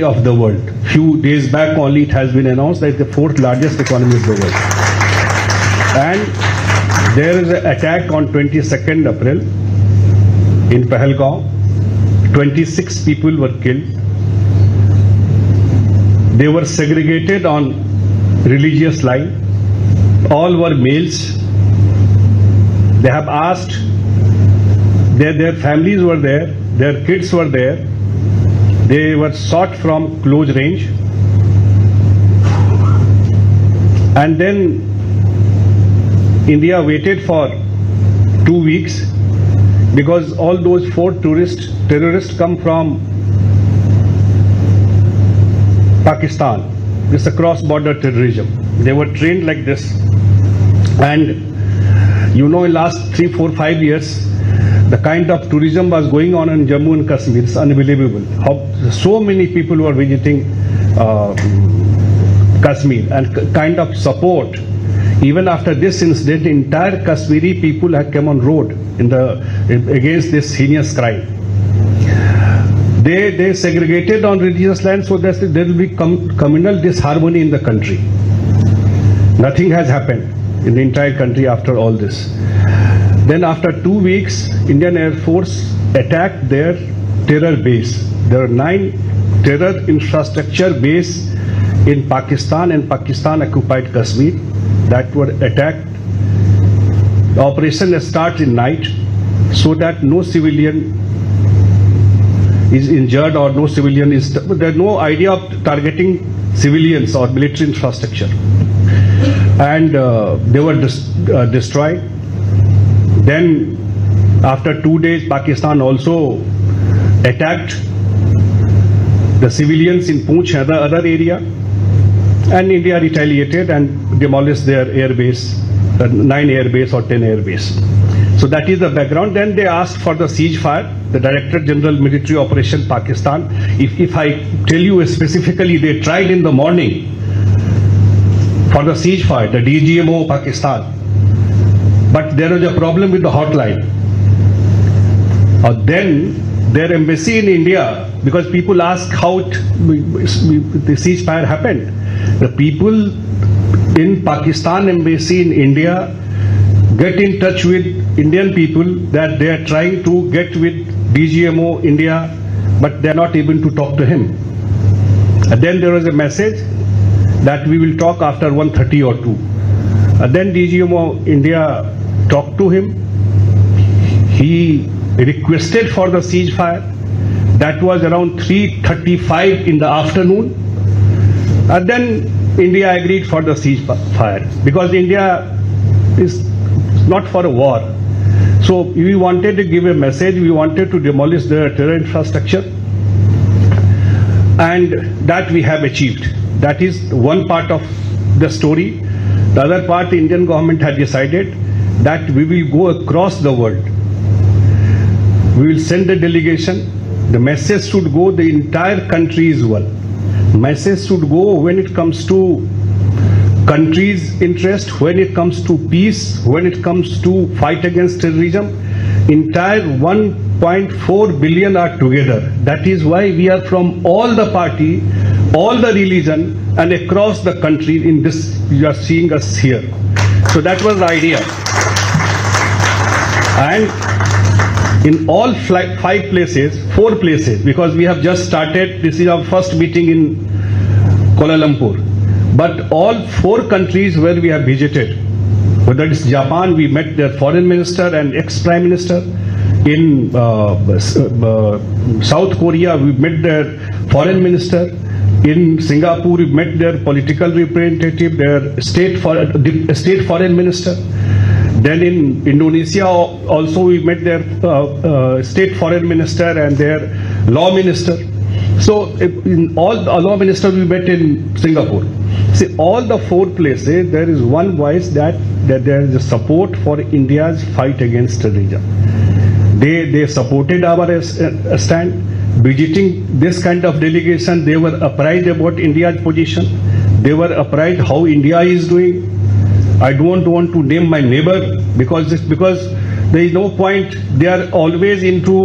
of the world. Few days back only it has been announced that it's the fourth largest economy of the world. And there is an attack on 22nd April in Pahalgaon. 26 people were killed. They were segregated on religious line. All were males. They have asked, their families were there, their kids were there. They were shot from close range. And then India waited for 2 weeks because all those 4 terrorists come from Pakistan. It's a cross-border terrorism. They were trained like this. And you know, in last 3, 4, 5 years, the kind of tourism was going on in Jammu and Kashmir. It's unbelievable. How so many people were visiting Kashmir, and kind of support. Even after this incident, entire Kashmiri people had come on road against this heinous crime. They segregated on religious land so that there will be communal disharmony in the country. Nothing has happened in the entire country after all this. Then after 2 weeks, Indian Air Force attacked their terror base. There are 9 terror infrastructure bases in Pakistan and Pakistan occupied Kashmir that were attacked. The operation starts in night so that no civilian is injured or no civilian is, there's no idea of targeting civilians or military infrastructure. And they were destroyed. Then after 2 days, Pakistan also attacked the civilians in Poonch and the other area, and India retaliated and demolished their air base, 9 air base or 10 air base. So that is the background. Then they asked for the ceasefire. The Director General Military Operation Pakistan, if I tell you specifically, they tried in the morning for the ceasefire, the DGMO Pakistan. But there was a problem with the hotline. Then their embassy in India, because people ask how the ceasefire happened. The people in Pakistan embassy in India get in touch with Indian people that they are trying to get with DGMO India, but they are not able to talk to him. And then there was a message that we will talk after 1:30 or 2. Then DGMO India talked to him. He requested for the ceasefire. That was around 3:35 in the afternoon. And then India agreed for the ceasefire because India is not for a war. So we wanted to give a message. We wanted to demolish the terror infrastructure, and that we have achieved. That is one part of the story. The other part, the Indian government had decided that we will go across the world. We will send a delegation. The message should go, the entire country is one. Message should go when it comes to country's interest, when it comes to peace, when it comes to fight against terrorism. Entire 1.4 billion are together. That is why we are from all the party, all the religion, and across the country. In this, you are seeing us here. So that was the idea. And in all 5 places, 4 places, because we have just started, this is our first meeting in Kuala Lumpur. But all 4 countries where we have visited, whether it's Japan, we met their foreign minister and ex-prime minister. In South Korea, we met their foreign minister. In Singapore, we met their political representative, their state foreign minister. Then in Indonesia, also we met their state foreign minister and their law minister. So in all the law minister we met in Singapore. See, all the 4 places, there is one voice that there is a support for India's fight against terrorism. They supported our stand. Visiting this kind of delegation, they were apprised about India's position. They were apprised how India is doing. I don't want to name my neighbor because there is no point. They are always into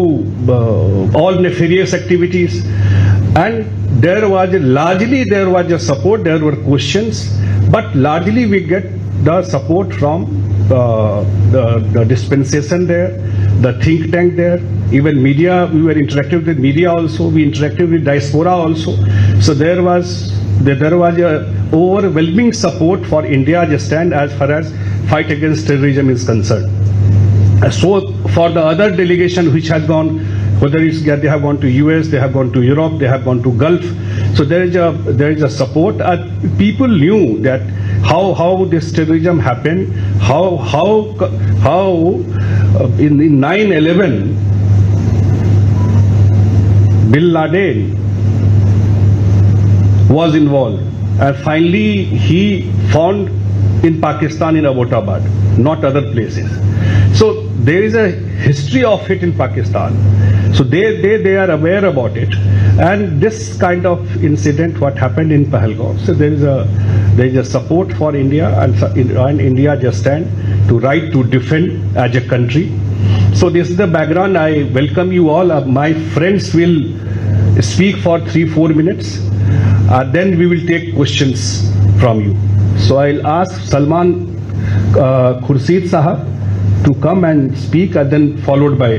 all nefarious activities, and there was a support, there were questions, but largely we get the support from the dispensation there, the think tank there, even media. We were interactive with media also, we interacted with diaspora also. So there was a overwhelming support for India's stand as far as fight against terrorism is concerned. So for the other delegation which has gone, whether it's they have gone to US, they have gone to Europe, they have gone to Gulf. So there is a support. People knew that how this terrorism happened, how in 9/11 Bin Laden was involved, and finally he found in Pakistan in Abbottabad, not other places. So there is a history of it in Pakistan. So they are aware about it, and this kind of incident what happened in Pahalgam. So there is a support for India, and India just stand to right to defend as a country. So this is the background. I welcome you all. My friends will speak for 3-4 minutes. Then we will take questions from you. So I'll ask Salman Khurshid Sahab to come and speak, and then followed by.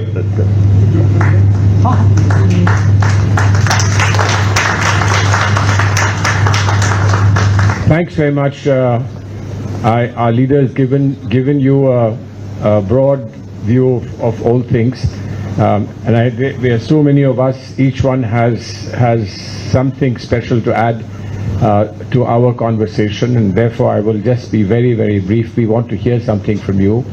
Thanks very much. Our leader has given you a broad view of all things, and there are so many of us. Each one has something special to add to our conversation, and therefore I will just be very, very brief. We want to hear something from you.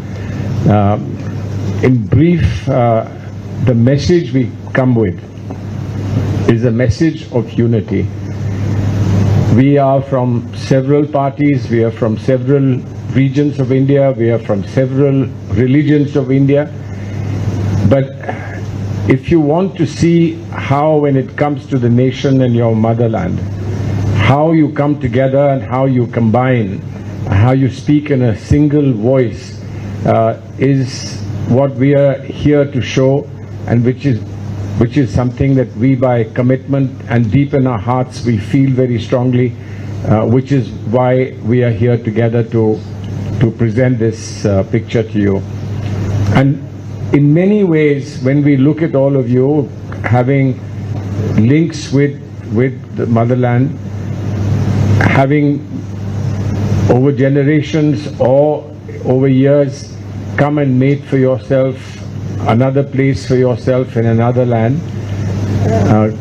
In brief, the message we come with is a message of unity. We are from several parties, we are from several regions of India, we are from several religions of India. But if you want to see how, when it comes to the nation and your motherland, how you come together and how you combine, how you speak in a single voice, is what we are here to show, and which is something that we, by commitment and deep in our hearts, we feel very strongly, which is why we are here together to present this picture to you. And in many ways, when we look at all of you having links with the motherland, having over generations or over years come and made for yourself another place for yourself in another land,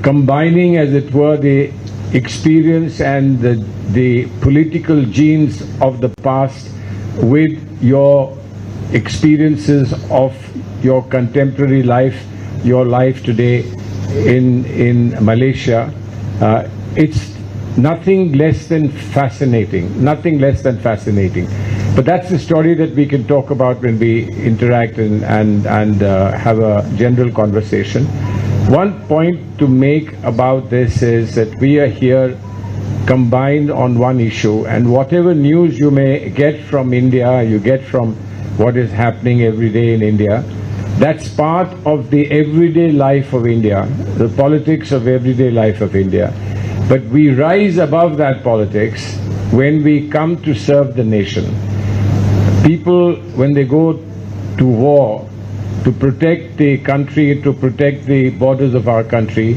combining, as it were, the experience and the political genes of the past with your experiences of your contemporary life, your life today in Malaysia. It's nothing less than fascinating, nothing less than fascinating. But that's the story that we can talk about when we interact and have a general conversation. One point to make about this is that we are here combined on one issue, and whatever news you may get from India, you get from what is happening every day in India, that's part of the everyday life of India, the politics of everyday life of India. But we rise above that politics when we come to serve the nation. People, when they go to war to protect the country, to protect the borders of our country,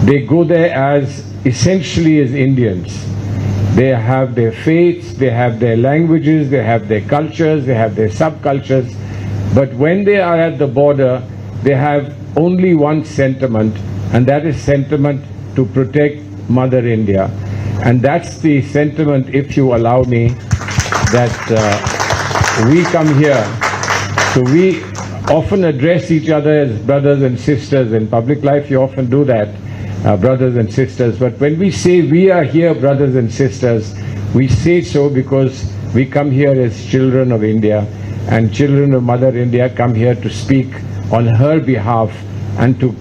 they go there as essentially as Indians. They have their faiths, they have their languages, they have their cultures, they have their subcultures. But when they are at the border, they have only one sentiment, and that is sentiment to protect Mother India. And that's the sentiment, if you allow me, that we come here. So we often address each other as brothers and sisters. In public life, you often do that, brothers and sisters. But when we say we are here, brothers and sisters, we say so because we come here as children of India, and children of Mother India come here to speak on her behalf and to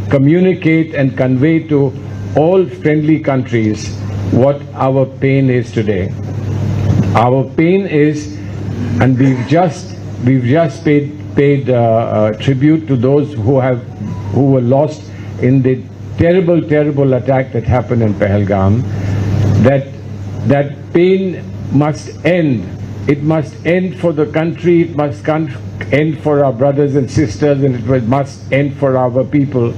communicate and convey to all friendly countries what our pain is today. Our pain is, and we've just paid tribute to those who were lost in the terrible, terrible attack that happened in Pahalgam, that pain must end. It must end for the country, it must end for our brothers and sisters, and it must end for our people.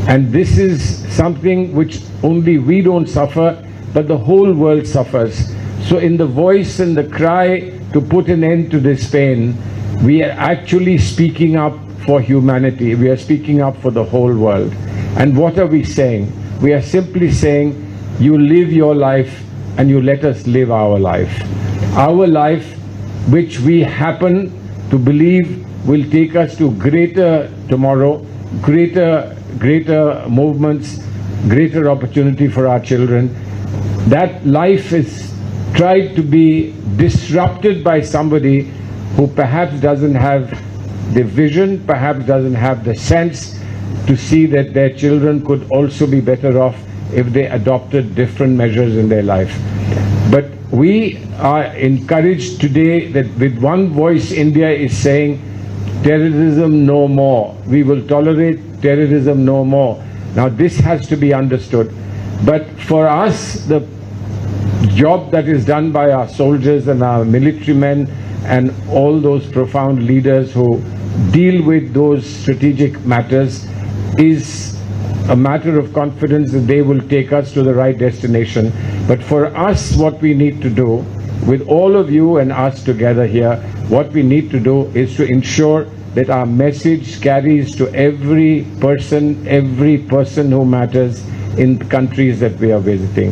And this is something which only we don't suffer, but the whole world suffers. So in the voice and the cry to put an end to this pain, we are actually speaking up for humanity. We are speaking up for the whole world. And what are we saying? We are simply saying, you live your life and you let us live our life. Our life, which we happen to believe will take us to greater tomorrow, greater movements, greater opportunity for our children. That life is tried to be disrupted by somebody who perhaps doesn't have the vision, perhaps doesn't have the sense to see that their children could also be better off if they adopted different measures in their life. But we are encouraged today that with one voice India is saying, terrorism no more. We will tolerate terrorism no more. Now this has to be understood. But for us, the job that is done by our soldiers and our military men and all those profound leaders who deal with those strategic matters is a matter of confidence that they will take us to the right destination. But for us, what we need to do, with all of you and us together here, what we need to do is to ensure that our message carries to every person who matters in countries that we are visiting.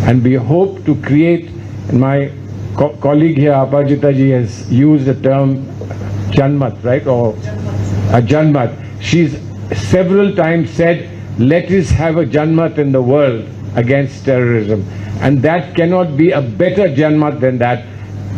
And we hope to create, and my colleague here, Apajita ji, has used the term Janmat, right? Or a Janmat. She's several times said, let us have a Janmat in the world against terrorism. And that cannot be a better Janmat than that,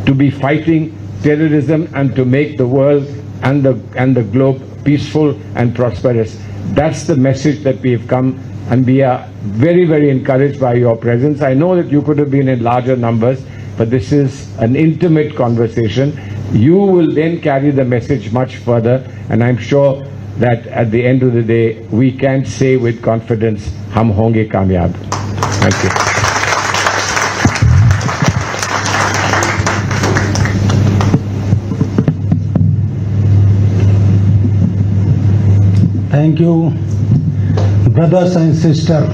to be fighting terrorism and to make the world and the globe peaceful and prosperous. That's the message that we have come, and we are very, very encouraged by your presence. I know that you could have been in larger numbers, but this is an intimate conversation. You will then carry the message much further, and I'm sure that at the end of the day, we can say with confidence, hum honge kamyab. Thank you. Thank you, brothers and sisters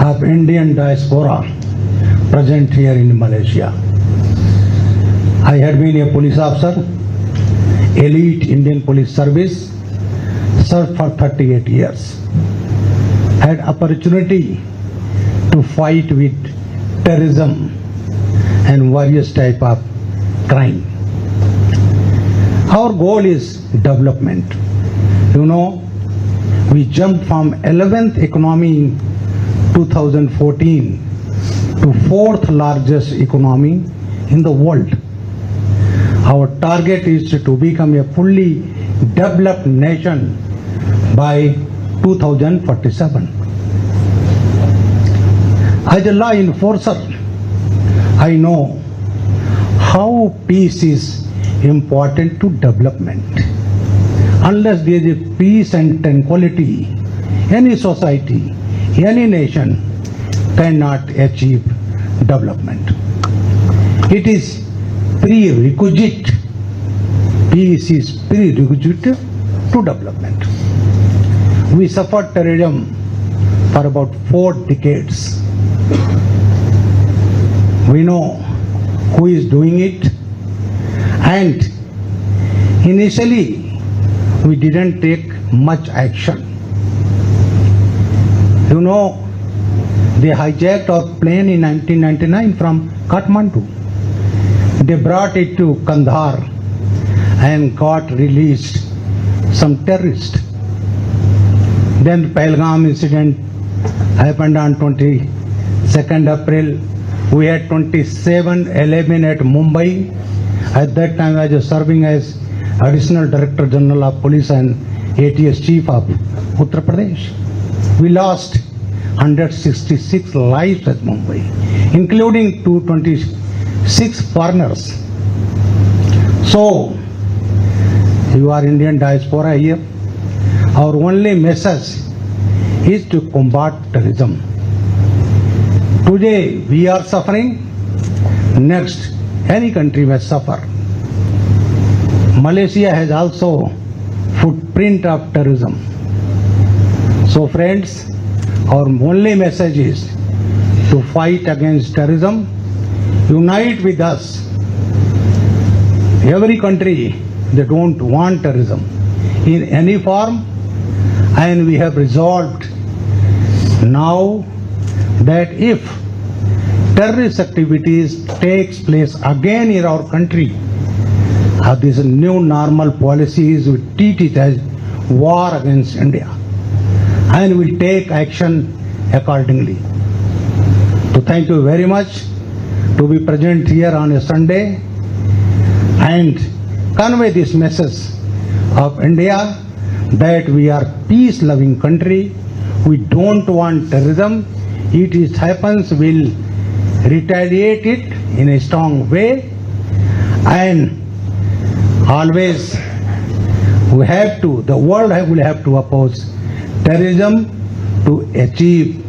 of Indian diaspora present here in Malaysia. I had been a police officer, elite Indian police service, served for 38 years. Had opportunity to fight with terrorism and various type of crime. Our goal is development. You know, we jumped from 11th economy in 2014 to 4th largest economy in the world. Our target is to become a fully developed nation by 2047. As a law enforcer, I know how peace is important to development. Unless there is peace and tranquility, any society, any nation cannot achieve development. It is prerequisite. Peace is prerequisite to development. We suffered terrorism for about 4 decades. We know who is doing it, and initially we didn't take much action. You know, they hijacked our plane in 1999 from Kathmandu. They brought it to Kandahar and got released some terrorists. Then Pahalgam incident happened on 22nd April. We had 27/11 at Mumbai. At that time I was serving as Additional Director General of Police and ATS Chief of Uttar Pradesh. We lost 166 lives at Mumbai, including 226 foreigners. So, you are Indian diaspora here. Our only message is to combat terrorism. Today we are suffering, next any country may suffer. Malaysia has also footprint of terrorism. So friends, our only message is to fight against terrorism. Unite with us. Every country, they don't want terrorism in any form, and we have resolved now that if terrorist activities takes place again in our country, this new normal policies will treat it as war against India and will take action accordingly. So thank you very much to be present here on a Sunday and convey this message of India that we are peace-loving country. We don't want terrorism. It happens, we'll retaliate it in a strong way, and always the world will have to oppose terrorism to achieve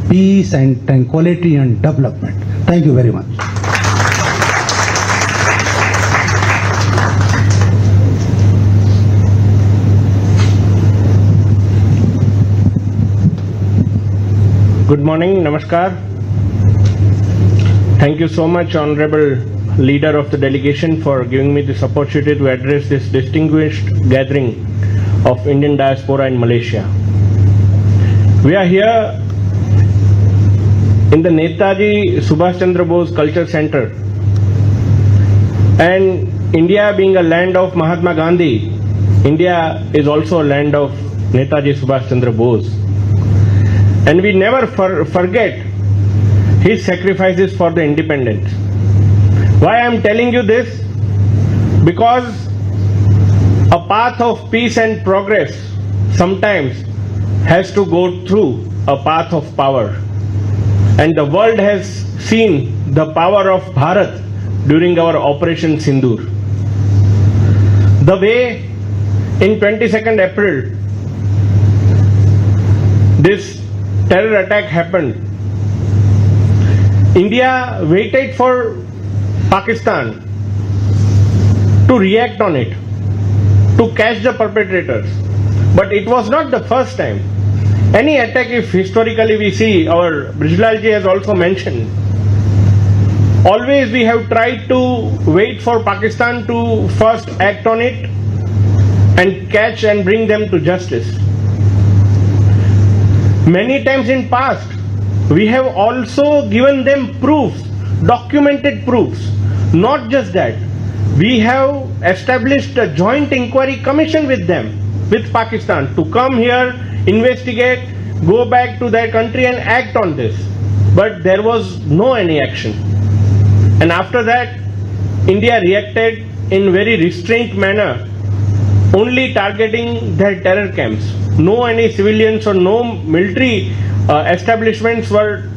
peace and tranquility and development. Thank you very much. Good morning, Namaskar. Thank you so much, Honorable Leader of the Delegation, for giving me this opportunity to address this distinguished gathering of Indian diaspora in Malaysia. We are here in the Netaji Subhash Chandra Bose Culture Center, and India being a land of Mahatma Gandhi, India is also a land of Netaji Subhash Chandra Bose. And we never forget his sacrifices for the independence. Why I am telling you this? Because a path of peace and progress sometimes has to go through a path of power. And the world has seen the power of Bharat during our Operation Sindoor. The way in 22nd April this terror attack happened, India waited for Pakistan to react on it, to catch the perpetrators. But it was not the first time. Any attack, if historically we see, our Brijlalji has also mentioned, always we have tried to wait for Pakistan to first act on it and catch and bring them to justice. Many times in past, we have also given them proofs, documented proofs. Not just that, we have established a joint inquiry commission with them, with Pakistan, to come here, investigate, go back to their country and act on this. But there was no any action. And after that, India reacted in very restrained manner, only targeting their terror camps. No any civilians or no military establishments were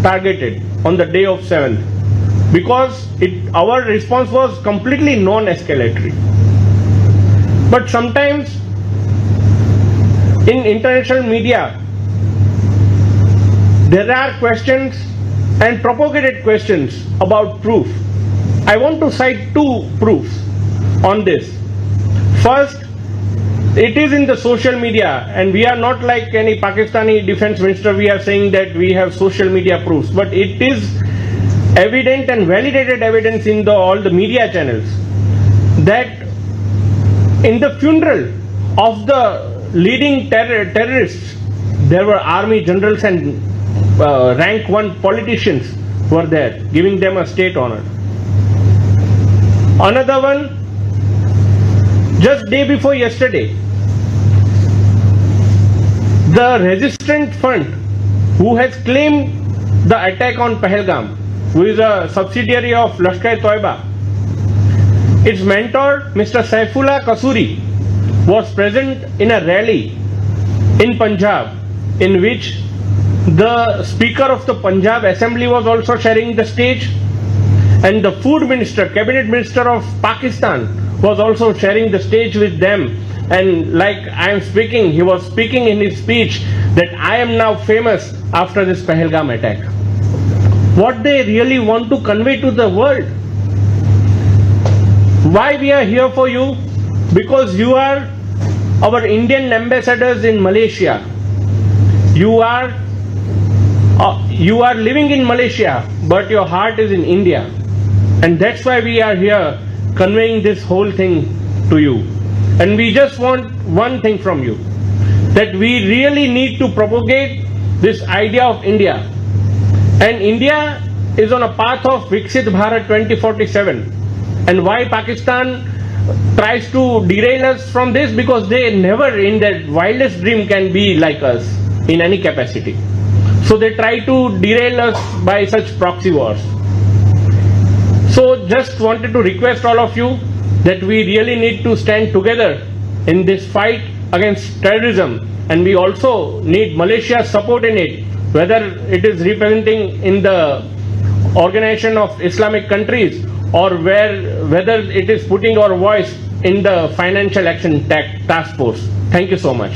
targeted on the day of 7th, because our response was completely non-escalatory. But sometimes in international media there are questions and propagated questions about proof. I want to cite two proofs on this. First, it is in the social media, and we are not like any Pakistani defense minister, we are saying that we have social media proofs, but it is evident and validated evidence in all the media channels that in the funeral of the leading terrorists, there were army generals and rank 1 politicians were there, giving them a state honor. Another one, just day before yesterday, the resistant front who has claimed the attack on Pahalgam, who is a subsidiary of Lashkar-e-Toiba, its mentor Mr. Saifullah Kasuri was present in a rally in Punjab, in which the Speaker of the Punjab Assembly was also sharing the stage, and the Food Minister, Cabinet Minister of Pakistan was also sharing the stage with them, and like I am speaking, he was speaking in his speech that I am now famous after this Pahalgam attack. What they really want to convey to the world? Why we are here for you? Because you are our Indian ambassadors in Malaysia. You are living in Malaysia, but your heart is in India. And that's why we are here conveying this whole thing to you. And we just want one thing from you, that we really need to propagate this idea of India. And India is on a path of Viksit Bharat 2047. And why Pakistan tries to derail us from this? Because they never in their wildest dream can be like us in any capacity. So they try to derail us by such proxy wars. So just wanted to request all of you that we really need to stand together in this fight against terrorism, and we also need Malaysia's support in it, whether it is representing in the Organization of Islamic Countries or whether it is putting our voice in the Financial Action Task Force. Thank you so much.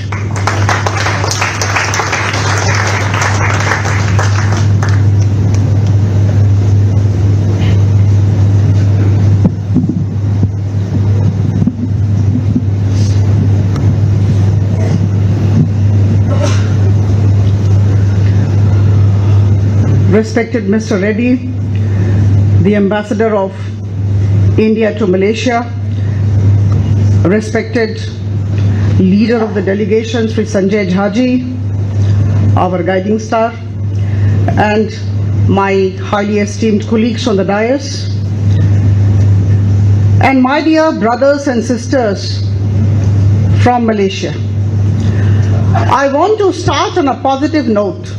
Respected Mr. Reddy, the Ambassador of India to Malaysia, respected Leader of the Delegation, Sri Sanjay Jhaji, our guiding star, and my highly esteemed colleagues on the dais, and my dear brothers and sisters from Malaysia. I want to start on a positive note.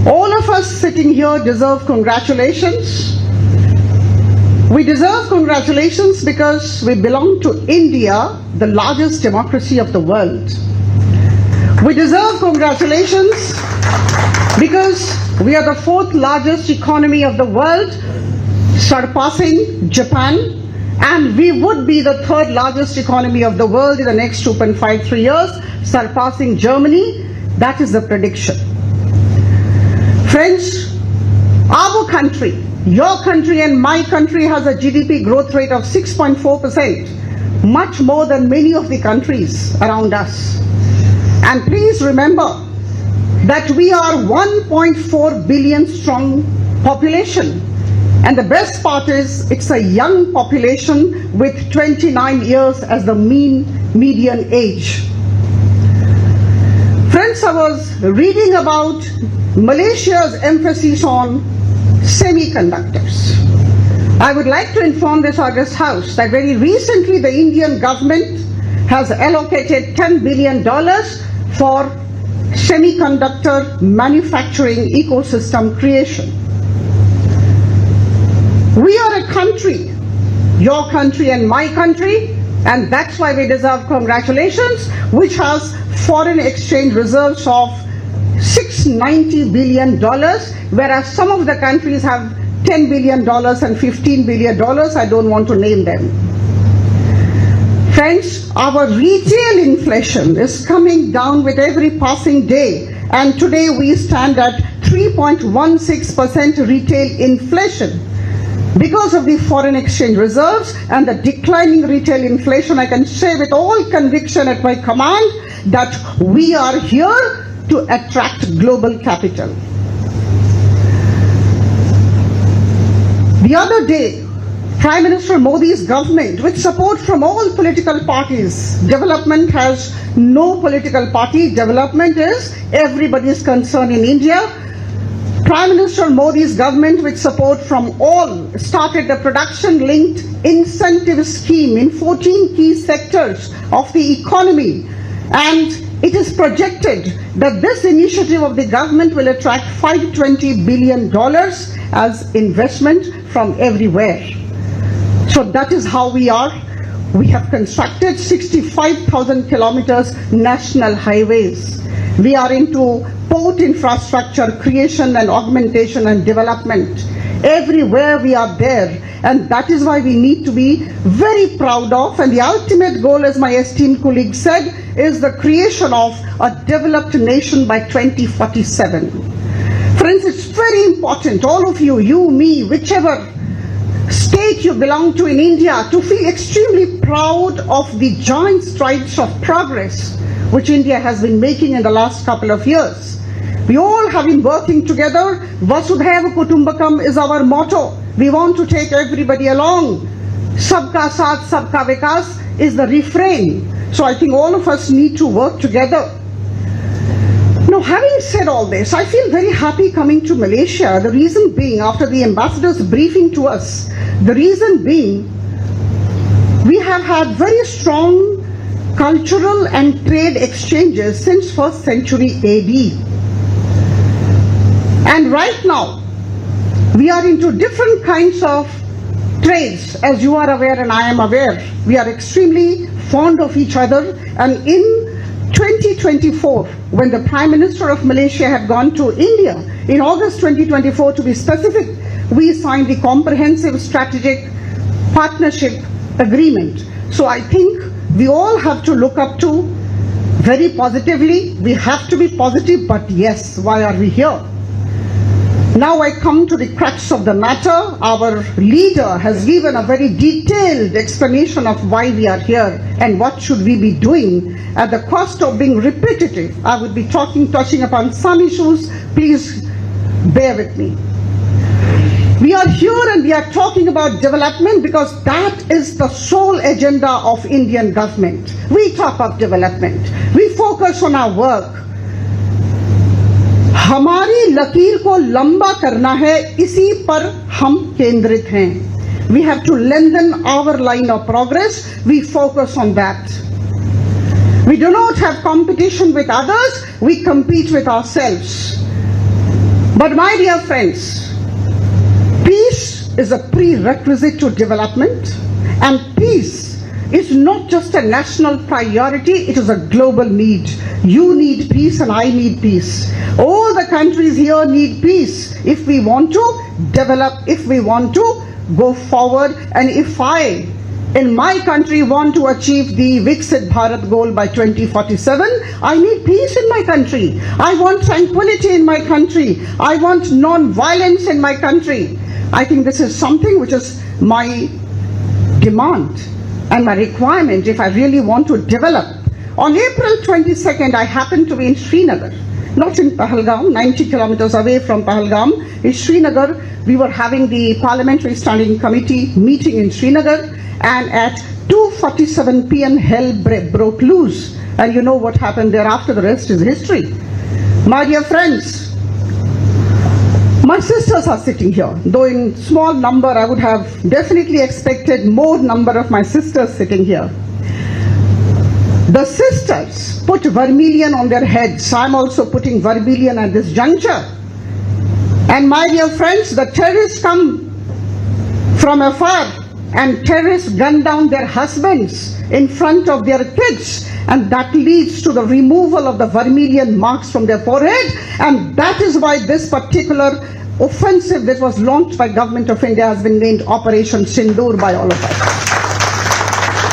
All of us sitting here deserve congratulations. We deserve congratulations because we belong to India, the largest democracy of the world. We deserve congratulations because we are the fourth largest economy of the world, surpassing Japan, and we would be the third largest economy of the world in the next 2.53 years, surpassing Germany. That is the prediction. Friends, our country, your country and my country has a GDP growth rate of 6.4%, much more than many of the countries around us. And please remember that we are 1.4 billion strong population. And the best part is it's a young population with 29 years as the median age. Friends, I was reading about Malaysia's emphasis on semiconductors. I would like to inform this August House that very recently the Indian government has allocated $10 billion for semiconductor manufacturing ecosystem creation. We are a country, your country and my country, and that's why we deserve congratulations, which has foreign exchange reserves of $690 billion, whereas some of the countries have $10 billion and $15 billion. I don't want to name them. Friends, our retail inflation is coming down with every passing day, and today we stand at 3.16% retail inflation. Because of the foreign exchange reserves and the declining retail inflation, I can say with all conviction at my command that we are here to attract global capital. The other day, Prime Minister Modi's government, with support from all political parties, development has no political party, development is everybody's concern in India. Prime Minister Modi's government, with support from all, started the production-linked incentive scheme in 14 key sectors of the economy, and it is projected that this initiative of the government will attract $520 billion as investment from everywhere. So that is how we are. We have constructed 65,000 kilometers national highways. We are into port infrastructure creation and augmentation and development. Everywhere we are there, and that is why we need to be very proud of, and the ultimate goal, as my esteemed colleague said, is the creation of a developed nation by 2047. Friends, it's very important, all of you, me, whichever state you belong to in India, to feel extremely proud of the giant strides of progress which India has been making in the last couple of years. We all have been working together. Vasudhaiva Kutumbakam is our motto. We want to take everybody along. Sabka Saath, Sabka Vikas is the refrain. So I think all of us need to work together. Now, having said all this, I feel very happy coming to Malaysia. The reason being, after the ambassador's briefing to us, the reason being, we have had very strong cultural and trade exchanges since 1st century AD. And right now, we are into different kinds of trades, as you are aware and I am aware. We are extremely fond of each other, and in 2024, when the Prime Minister of Malaysia had gone to India, in August 2024 to be specific, we signed the Comprehensive Strategic Partnership Agreement. So I think we all have to look up to very positively. We have to be positive, but yes, why are we here? Now I come to the crux of the matter. Our leader has given a very detailed explanation of why we are here and what should we be doing. At the cost of being repetitive, I would be touching upon some issues. Please bear with me. We are here and we are talking about development because that is the sole agenda of Indian government. We talk of development. We focus on our work. हमारी लकीर को लंबा करना है, इसी पर हम केंद्रित हैं. We have to lengthen our line of progress. We focus on that. We do not have competition with others. We compete with ourselves. But my dear friends, peace is a prerequisite to development, and peace is not just a national priority, it is a global need. You need peace and I need peace. All the countries here need peace if we want to develop, if we want to go forward, and if I, in my country, want to achieve the Viksit Bharat goal by 2047, I need peace in my country. I want tranquility in my country. I want non-violence in my country. I think this is something which is my demand and my requirement if I really want to develop. On April 22nd, I happened to be in Srinagar, not in Pahalgam, 90 kilometers away from Pahalgam. In Srinagar, we were having the Parliamentary Standing Committee meeting in Srinagar, and at 2:47 p.m. hell broke loose. And you know what happened thereafter, the rest is history. My dear friends, my sisters are sitting here, though in small number I would have definitely expected more number of my sisters sitting here. The sisters put vermilion on their heads. I'm also putting vermilion at this juncture. And my dear friends, the terrorists come from afar and terrorists gun down their husbands in front of their kids, and that leads to the removal of the vermilion marks from their forehead, and that is why this particular offensive that was launched by Government of India has been named Operation Sindoor by all of us.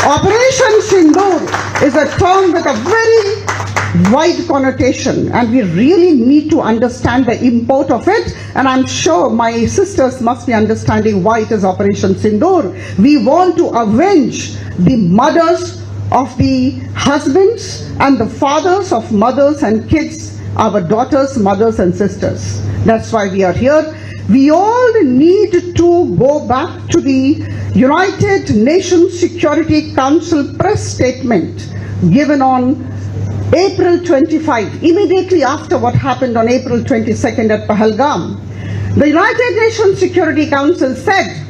Operation Sindoor is a term with a very wide connotation, and we really need to understand the import of it, and I'm sure my sisters must be understanding why it is Operation Sindoor. We want to avenge the mothers of the husbands and the fathers of mothers and kids, our daughters, mothers and sisters. That's why we are here. We all need to go back to the United Nations Security Council press statement given on April 25, immediately after what happened on April 22nd at Pahalgam. The United Nations Security Council said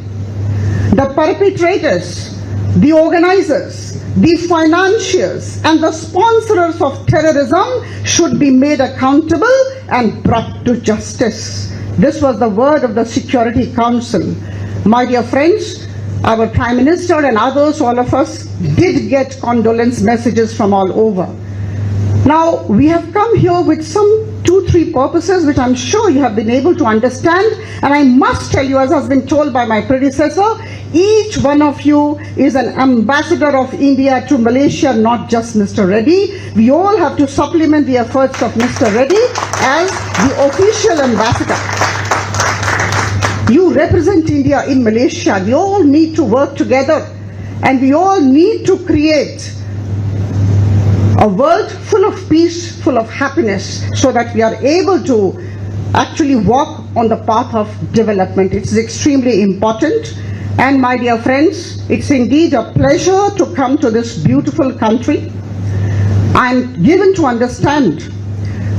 the perpetrators, the organizers, the financiers and the sponsors of terrorism should be made accountable and brought to justice. This was the word of the Security Council. My dear friends, our Prime Minister and others, all of us, did get condolence messages from all over. Now, we have come here with some 2-3 purposes which I'm sure you have been able to understand, and I must tell you, as has been told by my predecessor, each one of you is an ambassador of India to Malaysia, not just Mr. Reddy. We all have to supplement the efforts of Mr. Reddy as the official ambassador. You represent India in Malaysia. We all need to work together, and we all need to create a world full of peace, full of happiness, so that we are able to actually walk on the path of development. It's extremely important. And my dear friends, it's indeed a pleasure to come to this beautiful country. I'm given to understand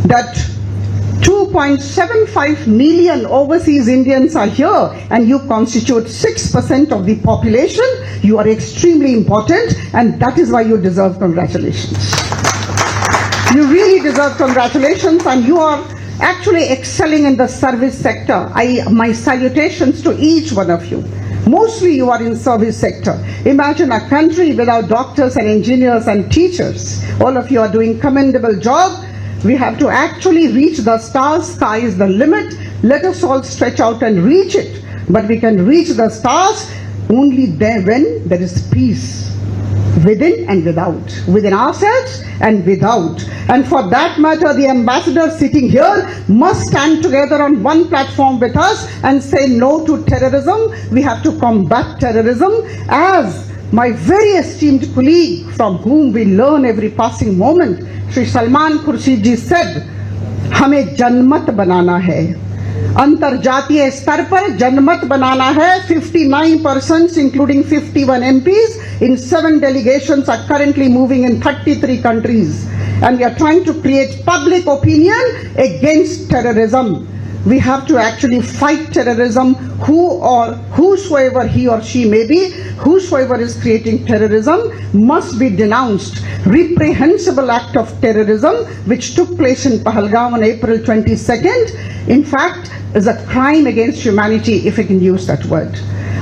that 2.75 million overseas Indians are here, and you constitute 6% of the population. You are extremely important, and that is why you deserve congratulations. You really deserve congratulations, and you are actually excelling in the service sector. My salutations to each one of you. Mostly you are in service sector. Imagine a country without doctors and engineers and teachers. All of you are doing commendable job. We have to actually reach the stars. Sky is the limit. Let us all stretch out and reach it. But we can reach the stars only there when there is peace, within and without, within ourselves and without. And for that matter, the ambassadors sitting here must stand together on one platform with us and say no to terrorism. We have to combat terrorism, as my very esteemed colleague, from whom we learn every passing moment, Shri Salman Khurshid ji said, हमें जनमत बनाना है, अंतरजातीय स्तर पर जनमत बनाना है. 59 persons, including 51 MPs in 7 delegations, are currently moving in 33 countries, and we are trying to create public opinion against terrorism. We have to actually fight terrorism. Whosoever he or she may be, whosoever is creating terrorism must be denounced. Reprehensible act of terrorism which took place in Pahalgam on April 22nd, in fact, is a crime against humanity, if I can use that word.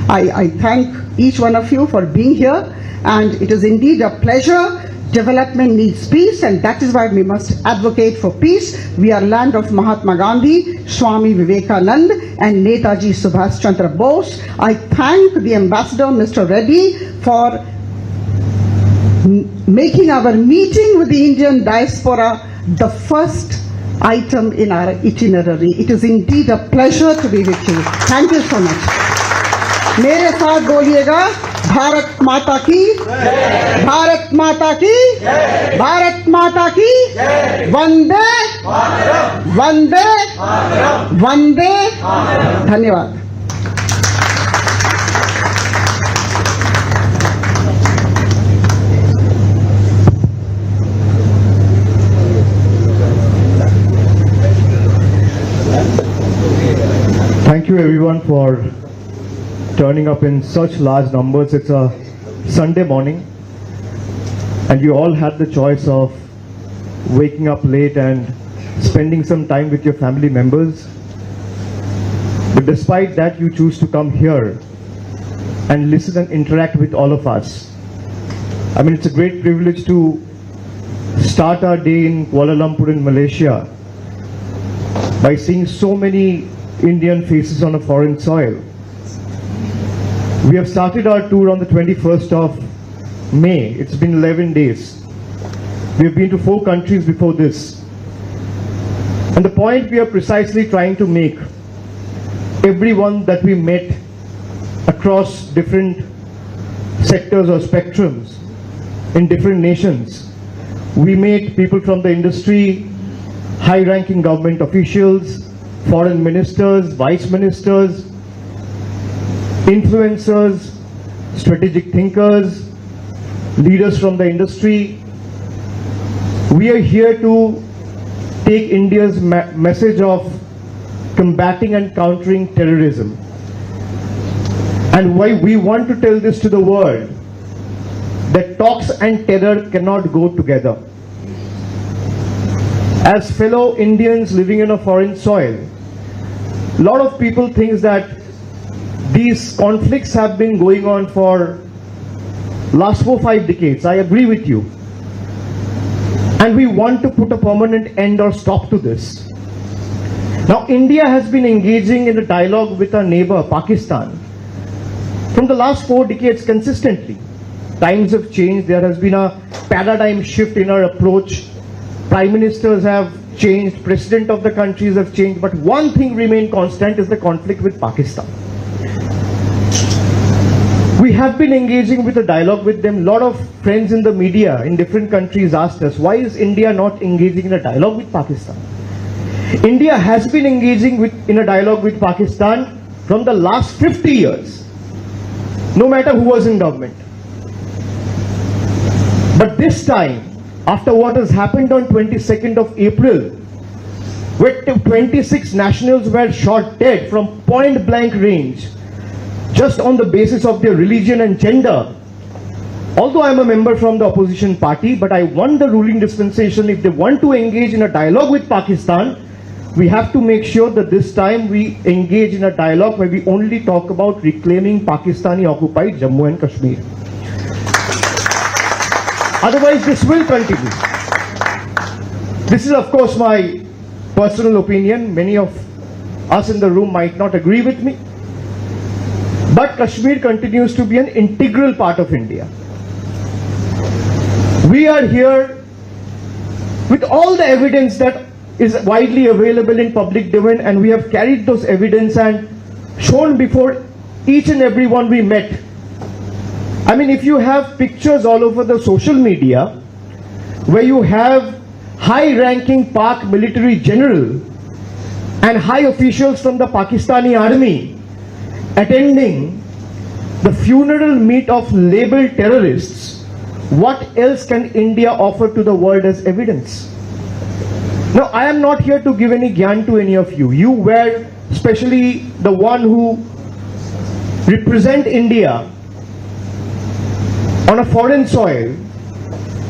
I thank each one of you for being here, and it is indeed a pleasure. Development needs peace, and that is why we must advocate for peace. We are land of Mahatma Gandhi, Swami Vivekanand, and Netaji Subhash Chandra Bose. I thank the ambassador, Mr. Reddy, for making our meeting with the Indian diaspora the first item in our itinerary. It is indeed a pleasure to be with you. Thank you so much. मेरे साथ बोलिएगा, भारत माता की, भारत माता की, भारत माता की, वंदे वंदे वंदे. धन्यवाद. Thank you everyone for turning up in such large numbers. It's a Sunday morning and you all had the choice of waking up late and spending some time with your family members. But despite that, you choose to come here and listen and interact with all of us. I mean, it's a great privilege to start our day in Kuala Lumpur in Malaysia by seeing so many Indian faces on a foreign soil. We have started our tour on the 21st of May. It's been 11 days. We have been to 4 countries before this. And the point we are precisely trying to make, everyone that we met across different sectors or spectrums in different nations, we met people from the industry, high-ranking government officials, foreign ministers, vice ministers, influencers, strategic thinkers, leaders from the industry. We are here to take India's message of combating and countering terrorism. And why we want to tell this to the world, that talks and terror cannot go together. As fellow Indians living in a foreign soil, a lot of people think that these conflicts have been going on for last 4-5 decades. I agree with you. And we want to put a permanent end or stop to this. Now, India has been engaging in a dialogue with our neighbor, Pakistan, from the last 4 decades consistently. Times have changed. There has been a paradigm shift in our approach. Prime ministers have changed. President of the countries have changed. But one thing remained constant is the conflict with Pakistan. We have been engaging with a dialogue with them. A lot of friends in the media in different countries asked us, why is India not engaging in a dialogue with Pakistan? India has been engaging in a dialogue with Pakistan from the last 50 years, no matter who was in government. But this time, after what has happened on 22nd of April, where 26 nationals were shot dead from point blank range, just on the basis of their religion and gender. Although I am a member from the opposition party, but I want the ruling dispensation, if they want to engage in a dialogue with Pakistan, we have to make sure that this time we engage in a dialogue where we only talk about reclaiming Pakistani occupied Jammu and Kashmir. Otherwise, this will continue. This is, of course, my personal opinion. Many of us in the room might not agree with me. But Kashmir continues to be an integral part of India. We are here with all the evidence that is widely available in public domain, and we have carried those evidence and shown before each and every one we met. I mean, if you have pictures all over the social media where you have high-ranking Pak military general and high officials from the Pakistani army attending the funeral meet of labeled terrorists, what else can India offer to the world as evidence? Now, I am not here to give any gyan to any of you. You were, especially the one who represent India on a foreign soil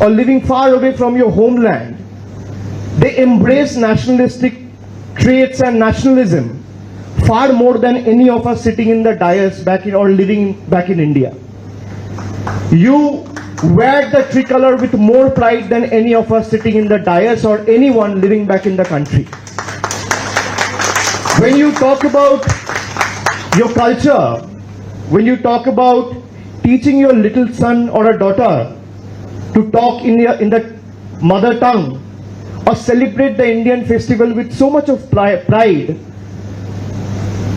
or living far away from your homeland. They embrace nationalistic traits and nationalism far more than any of us sitting in the dais or living back in India. You wear the tricolor with more pride than any of us sitting in the dais or anyone living back in the country. When you talk about your culture, when you talk about teaching your little son or a daughter to talk in the mother tongue or celebrate the Indian festival with so much of pride,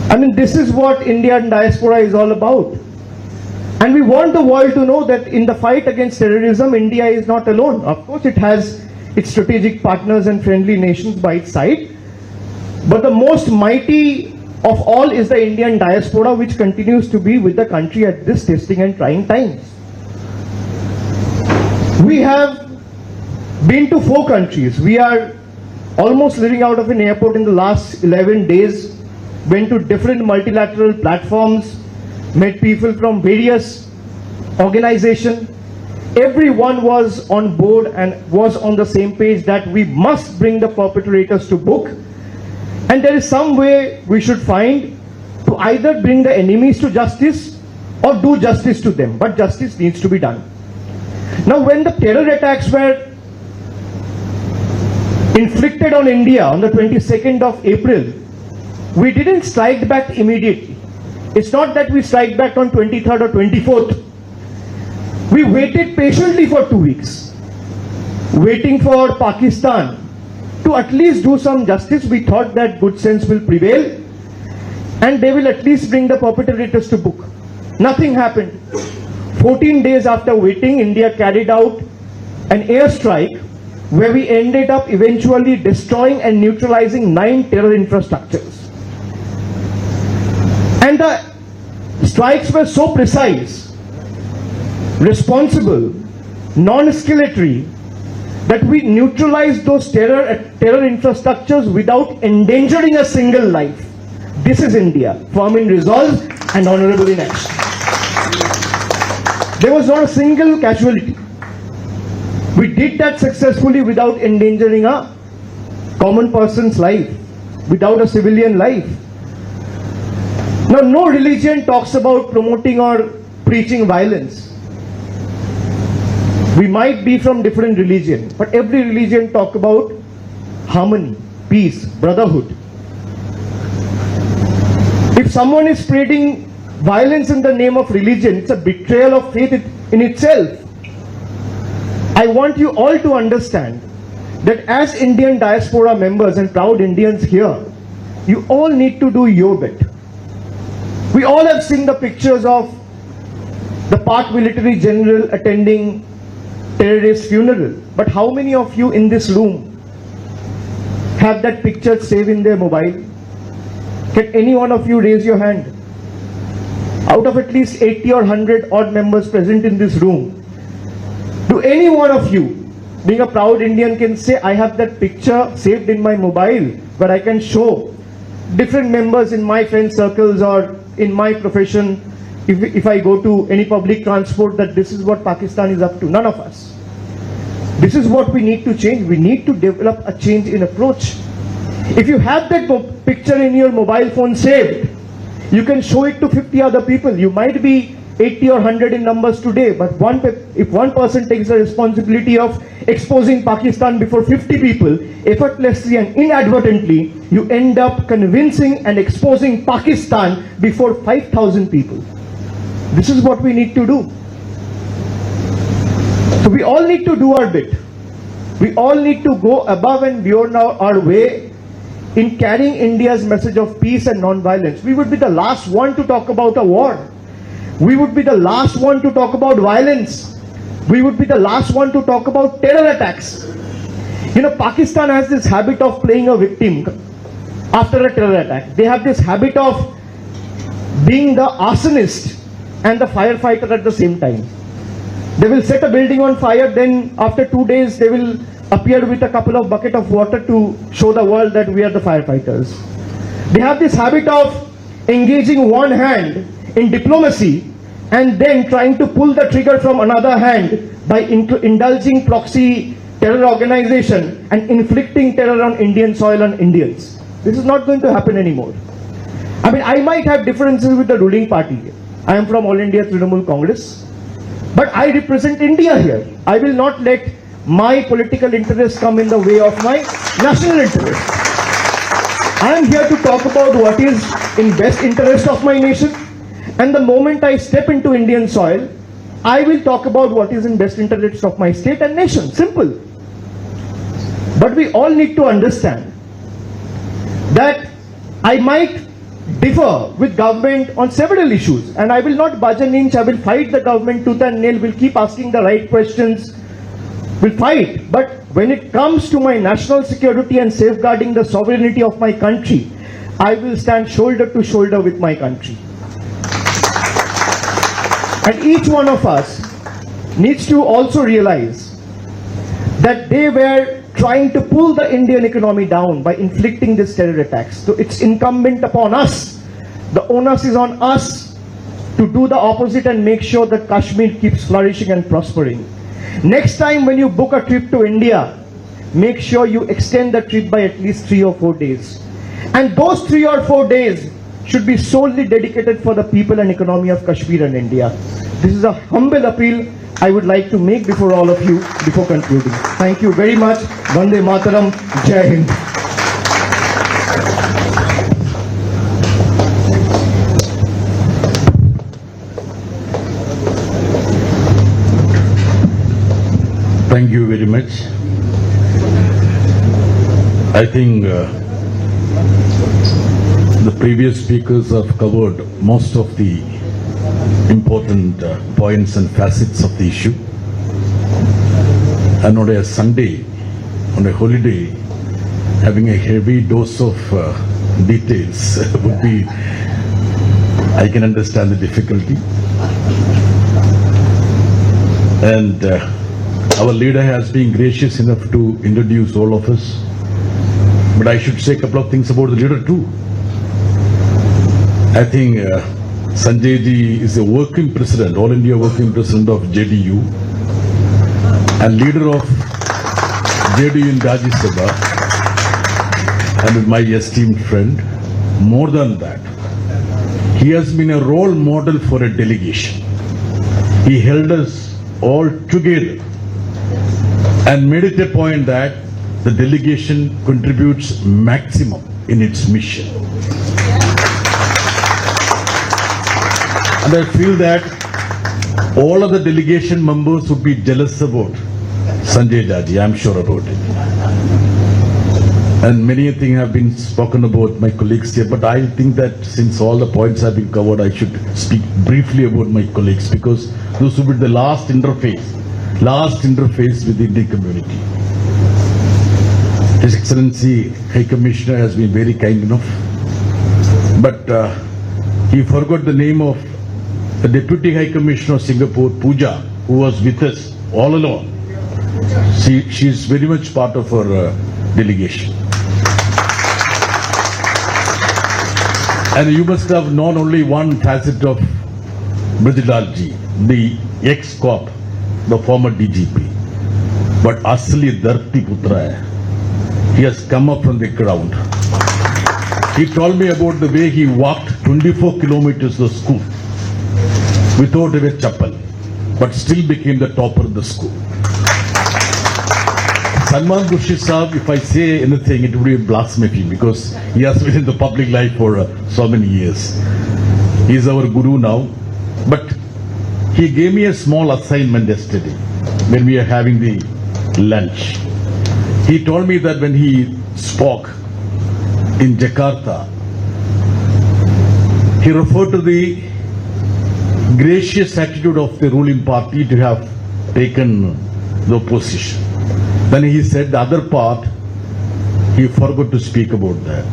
I mean, this is what Indian diaspora is all about. And we want the world to know that in the fight against terrorism, India is not alone. Of course, it has its strategic partners and friendly nations by its side. But the most mighty of all is the Indian diaspora, which continues to be with the country at this testing and trying times. We have been to 4 countries. We are almost living out of an airport in the last 11 days. Went to different multilateral platforms, met people from various organizations. Everyone was on board and was on the same page that we must bring the perpetrators to book. And there is some way we should find to either bring the enemies to justice or do justice to them. But justice needs to be done. Now, when the terror attacks were inflicted on India on the 22nd of April, we didn't strike back immediately. It's not that we strike back on 23rd or 24th. We waited patiently for 2 weeks, waiting for Pakistan to at least do some justice. We thought that good sense will prevail and they will at least bring the perpetrators to book. Nothing happened. 14 days after waiting, India carried out an airstrike where we ended up eventually destroying and neutralizing 9 terror infrastructures. And the strikes were so precise, responsible, non-escalatory, that we neutralized those terror infrastructures without endangering a single life. This is India, firm in resolve and honorable in action. There was not a single casualty. We did that successfully without endangering a common person's life, without a civilian life. Now, no religion talks about promoting or preaching violence. We might be from different religion, but every religion talk about harmony, peace, brotherhood. If someone is spreading violence in the name of religion, it's a betrayal of faith in itself. I want you all to understand that as Indian diaspora members and proud Indians here, you all need to do your bit. We all have seen the pictures of the Pak military general attending terrorist funeral. But how many of you in this room have that picture saved in their mobile? Can any one of you raise your hand? Out of at least 80 or 100 odd members present in this room, do any one of you, being a proud Indian, can say, I have that picture saved in my mobile where I can show different members in my friend circles or in my profession, if I go to any public transport, that this is what Pakistan is up to? None of us. This is what we need to change. We need to develop a change in approach. If you have that picture in your mobile phone saved, you can show it to 50 other people. You might be 80 or 100 in numbers today, but if one person takes the responsibility of exposing Pakistan before 50 people, effortlessly and inadvertently, you end up convincing and exposing Pakistan before 5,000 people. This is what we need to do. So we all need to do our bit. We all need to go above and beyond our way in carrying India's message of peace and non-violence. We would be the last one to talk about a war. We would be the last one to talk about violence. We would be the last one to talk about terror attacks. You know, Pakistan has this habit of playing a victim after a terror attack. They have this habit of being the arsonist and the firefighter at the same time. They will set a building on fire, then after 2 days they will appear with a couple of buckets of water to show the world that we are the firefighters. They have this habit of engaging one hand in diplomacy and then trying to pull the trigger from another hand by indulging proxy terror organization and inflicting terror on Indian soil and Indians. This is not going to happen anymore. I mean, I might have differences with the ruling party. I am from All India Trinamool Congress, but I represent India here. I will not let my political interests come in the way of my national interests. I am here to talk about what is in best interest of my nation, and the moment I step into Indian soil, I will talk about what is in best interest of my state and nation. Simple. But we all need to understand that I might differ with government on several issues, and I will not budge an inch. I will fight the government tooth and nail, will keep asking the right questions, will fight. But when it comes to my national security and safeguarding the sovereignty of my country, I will stand shoulder to shoulder with my country. And each one of us needs to also realize that they were trying to pull the Indian economy down by inflicting these terror attacks. So it's incumbent upon us. The onus is on us to do the opposite and make sure that Kashmir keeps flourishing and prospering. Next time when you book a trip to India, make sure you extend the trip by at least 3 or 4 days. And those 3 or 4 days should be solely dedicated for the people and economy of Kashmir and India. This is a humble appeal I would like to make before all of you before concluding. Thank you very much. Vande Mataram. Jai Hind. Thank you very much. I think the previous speakers have covered most of the important points and facets of the issue. And on a Sunday, on a holiday, having a heavy dose of details would be, I can understand the difficulty. And our leader has been gracious enough to introduce all of us. But I should say a couple of things about the leader too. I think Sanjay ji is a working president, All India working president of JDU and leader of JDU in Rajya Sabha, and my esteemed friend. More than that, he has been a role model for a delegation. He held us all together and made it a point that the delegation contributes maximum in its mission. And I feel that all of the delegation members would be jealous about Sanjay Jaji, I'm sure about it. And many things have been spoken about my colleagues here, but I think that since all the points have been covered, I should speak briefly about my colleagues, because those will be the last interface with the Indian community. His Excellency High Commissioner has been very kind enough, but he forgot the name of the Deputy High Commissioner of Singapore, Pooja, who was with us all along. She is very much part of our delegation. And you must have known only one facet of Bridgelal ji, the ex-cop, the former DGP. But Asli Dharti Putra hai. He has come up from the ground. He told me about the way he walked 24 kilometers to school without a chappal, but still became the topper of the school. Salman Rushdie Sahab, if I say anything, it would be blasphemy, because he has been in the public life for so many years. He is our guru now. But he gave me a small assignment yesterday when we are having the lunch. He told me that when he spoke in Jakarta, he referred to the gracious attitude of the ruling party to have taken the opposition. Then he said the other part, he forgot to speak about that.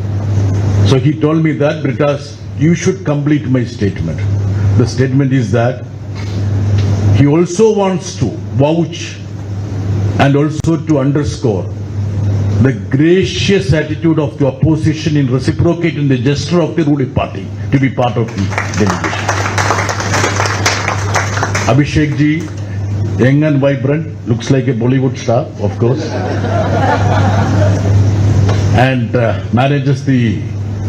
So he told me that, because you should complete my statement. The statement is that he also wants to vouch and also to underscore the gracious attitude of the opposition in reciprocating the gesture of the ruling party to be part of the delegation. Abhishek ji, young and vibrant, looks like a Bollywood star, of course, and manages the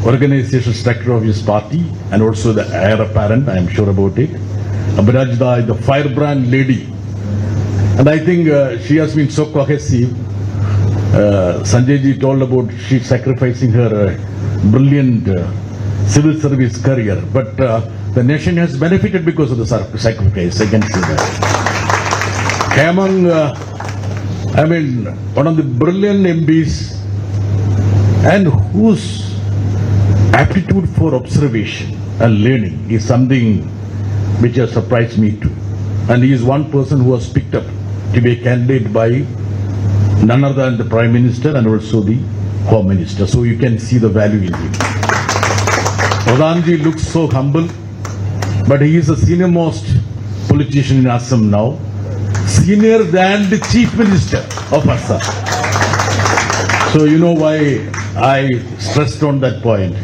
organization structure of his party and also the heir apparent, I am sure about it. Abhirajda, the firebrand lady, and I think she has been so cohesive. Sanjay ji told about she sacrificing her brilliant civil service career, but the nation has benefited because of the sacrifice, I can say that. Among, one of the brilliant MPs, and whose aptitude for observation and learning is something which has surprised me too. And he is one person who was picked up to be a candidate by none other than the Prime Minister and also the Home Minister. So you can see the value in him. Pradhanji looks so humble, but he is the senior most politician in Assam now. Senior than the Chief Minister of Assam. So you know why I stressed on that point.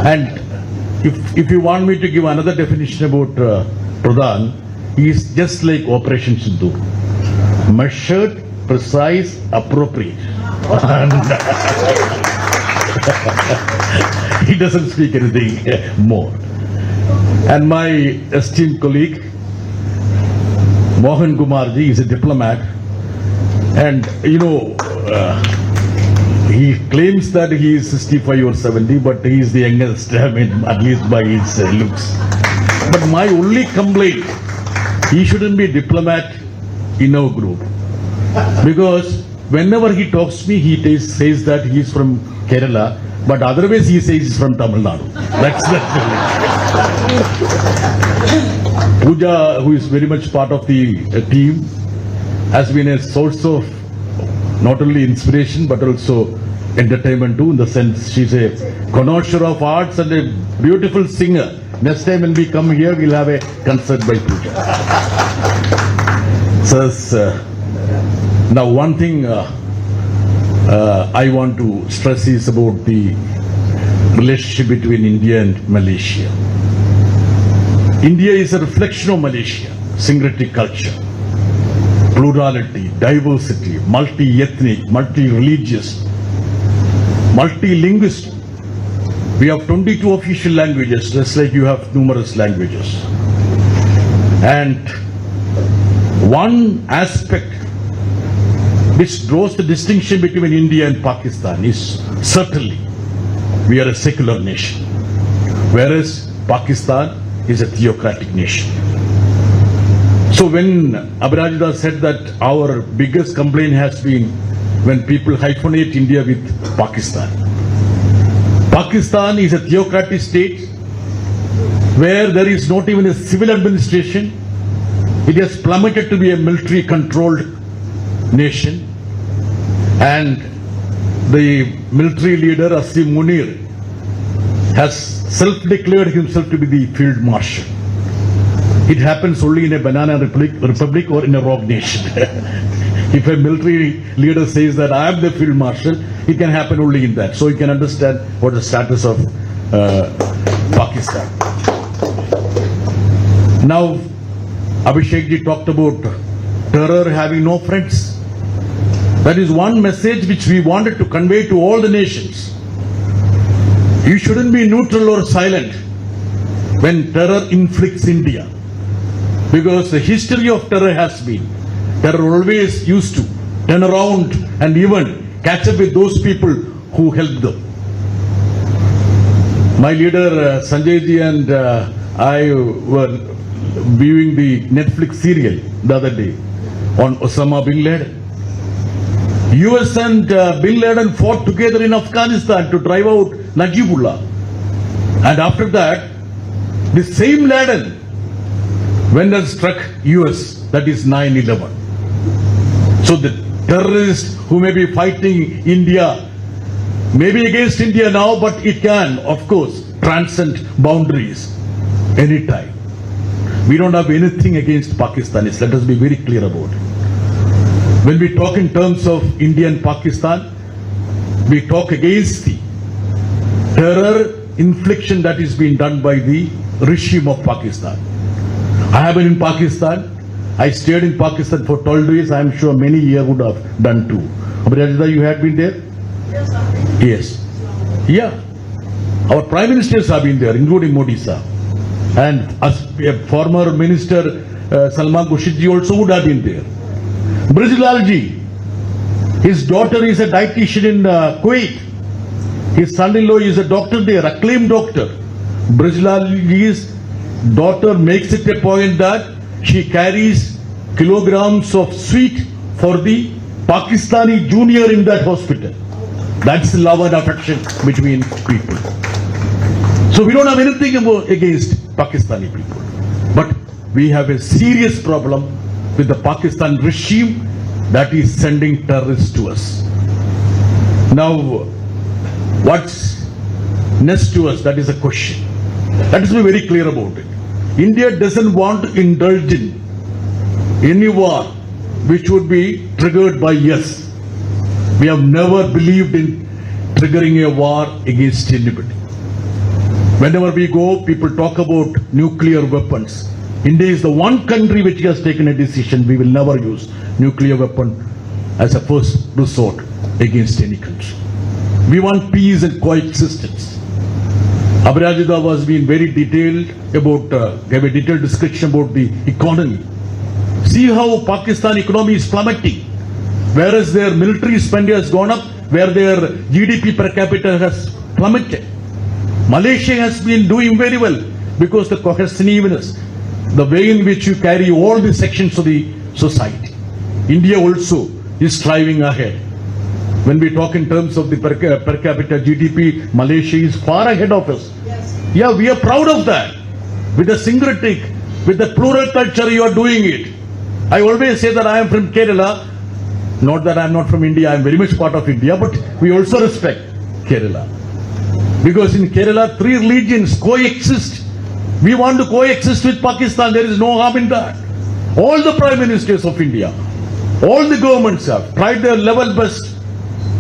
And if you want me to give another definition about Pradhan, he is just like Operation Sindhu. Measured, precise, appropriate. He doesn't speak anything more. And my esteemed colleague, Mohan Kumarji, is a diplomat, and he claims that he is 65 or 70, but he is the youngest, at least by his looks. But my only complaint, he shouldn't be a diplomat in our group, because whenever he talks to me, he says that he is from Kerala, but otherwise he says he's from Tamil Nadu. That's the Pooja, who is very much part of the team, has been a source of not only inspiration but also entertainment too, in the sense she's a connoisseur of arts and a beautiful singer. Next time when we come here, we'll have a concert by Pooja. So, now one thing I want to stress is about the relationship between India and Malaysia. India is a reflection of Malaysia, syncretic culture, plurality, diversity, multi-ethnic, multi-religious, multilinguistic. We have 22 official languages, just like you have numerous languages. And one aspect which draws the distinction between India and Pakistan is certainly we are a secular nation, whereas Pakistan is a theocratic nation. So when Abhirajida said that our biggest complaint has been when people hyphenate India with Pakistan. Pakistan is a theocratic state where there is not even a civil administration. It has plummeted to be a military controlled nation, and the military leader Asim Munir has self-declared himself to be the field marshal. It happens only in a banana republic or in a rogue nation. If a military leader says that I am the field marshal, it can happen only in that. So you can understand what the status of Pakistan. Now, Abhishek ji talked about terror having no friends. That is one message which we wanted to convey to all the nations. You shouldn't be neutral or silent when terror inflicts India. Because the history of terror has been, terror always used to turn around and even catch up with those people who helped them. My leader Sanjay ji and I were viewing the Netflix serial the other day on Osama bin Laden. US and bin Laden fought together in Afghanistan to drive out Najibullah. And after that, the same Laden when they struck US, that is 9/11. So the terrorists who may be fighting India, maybe against India now, but it can, of course, transcend boundaries anytime. We don't have anything against Pakistanis. Let us be very clear about it. When we talk in terms of India and Pakistan, we talk against the terror infliction that is being done by the regime of Pakistan. I have been in Pakistan. I stayed in Pakistan for 12 days. I am sure many here would have done too. Abhirajida, you had been there? Yes, I've been. Yes. Yeah. Our prime ministers have been there, including Modi sir. And as a former minister, Salman Khurshid ji also would have been there. Brijlal ji, his daughter is a dietitian in Kuwait. His son-in-law is a doctor there, acclaimed doctor. Brijlal ji's daughter makes it a point that she carries kilograms of sweet for the Pakistani junior in that hospital. That's the love and affection between people. So we don't have anything against Pakistani people. But we have a serious problem with the Pakistan regime that is sending terrorists to us. Now, what's next to us? That is a question. Let us be very clear about it. India doesn't want to indulge in any war which would be triggered by us. We have never believed in triggering a war against anybody. Whenever we go, people talk about nuclear weapons. India is the one country which has taken a decision we will never use nuclear weapon as a first resort against any country. We want peace and coexistence. Abhirajida was being very detailed about, gave a detailed description about the economy. See how Pakistan economy is plummeting, whereas their military spending has gone up, where their GDP per capita has plummeted. Malaysia has been doing very well because the cohesiveness, the way in which you carry all the sections of the society. India also is striving ahead. When we talk in terms of the per capita GDP, Malaysia is far ahead of us. Yes. Yeah, we are proud of that. With the syncretic, with the plural culture, you are doing it. I always say that I am from Kerala. Not that I am not from India, I am very much part of India, but we also respect Kerala. Because in Kerala, 3 religions coexist. We want to coexist with Pakistan. There is no harm in that. All the prime ministers of India, all the governments have tried their level best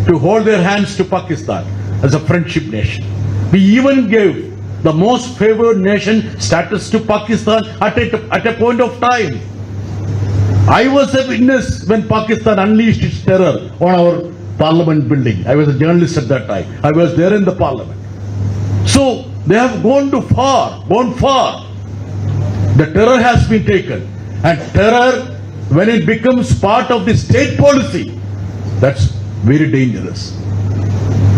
to hold their hands to Pakistan as a friendship nation. We even gave the most favored nation status to Pakistan at a point of time. I was a witness when Pakistan unleashed its terror on our parliament building. I was a journalist at that time. I was there in the parliament. So they have gone far. The terror has been taken. And terror, when it becomes part of the state policy, That's very dangerous.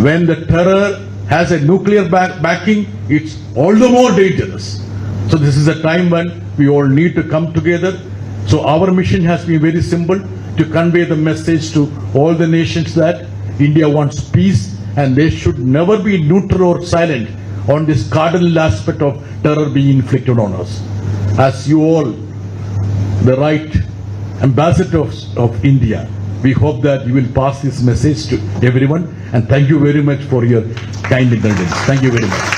When the terror has a nuclear backing, it's all the more dangerous. So this is a time when we all need to come together. So our mission has been very simple, to convey the message to all the nations that India wants peace and they should never be neutral or silent on this cardinal aspect of terror being inflicted on us. As you all, the right ambassadors of India, we hope that you will pass this message to everyone, and thank you very much for your kind indulgence. Thank you very much.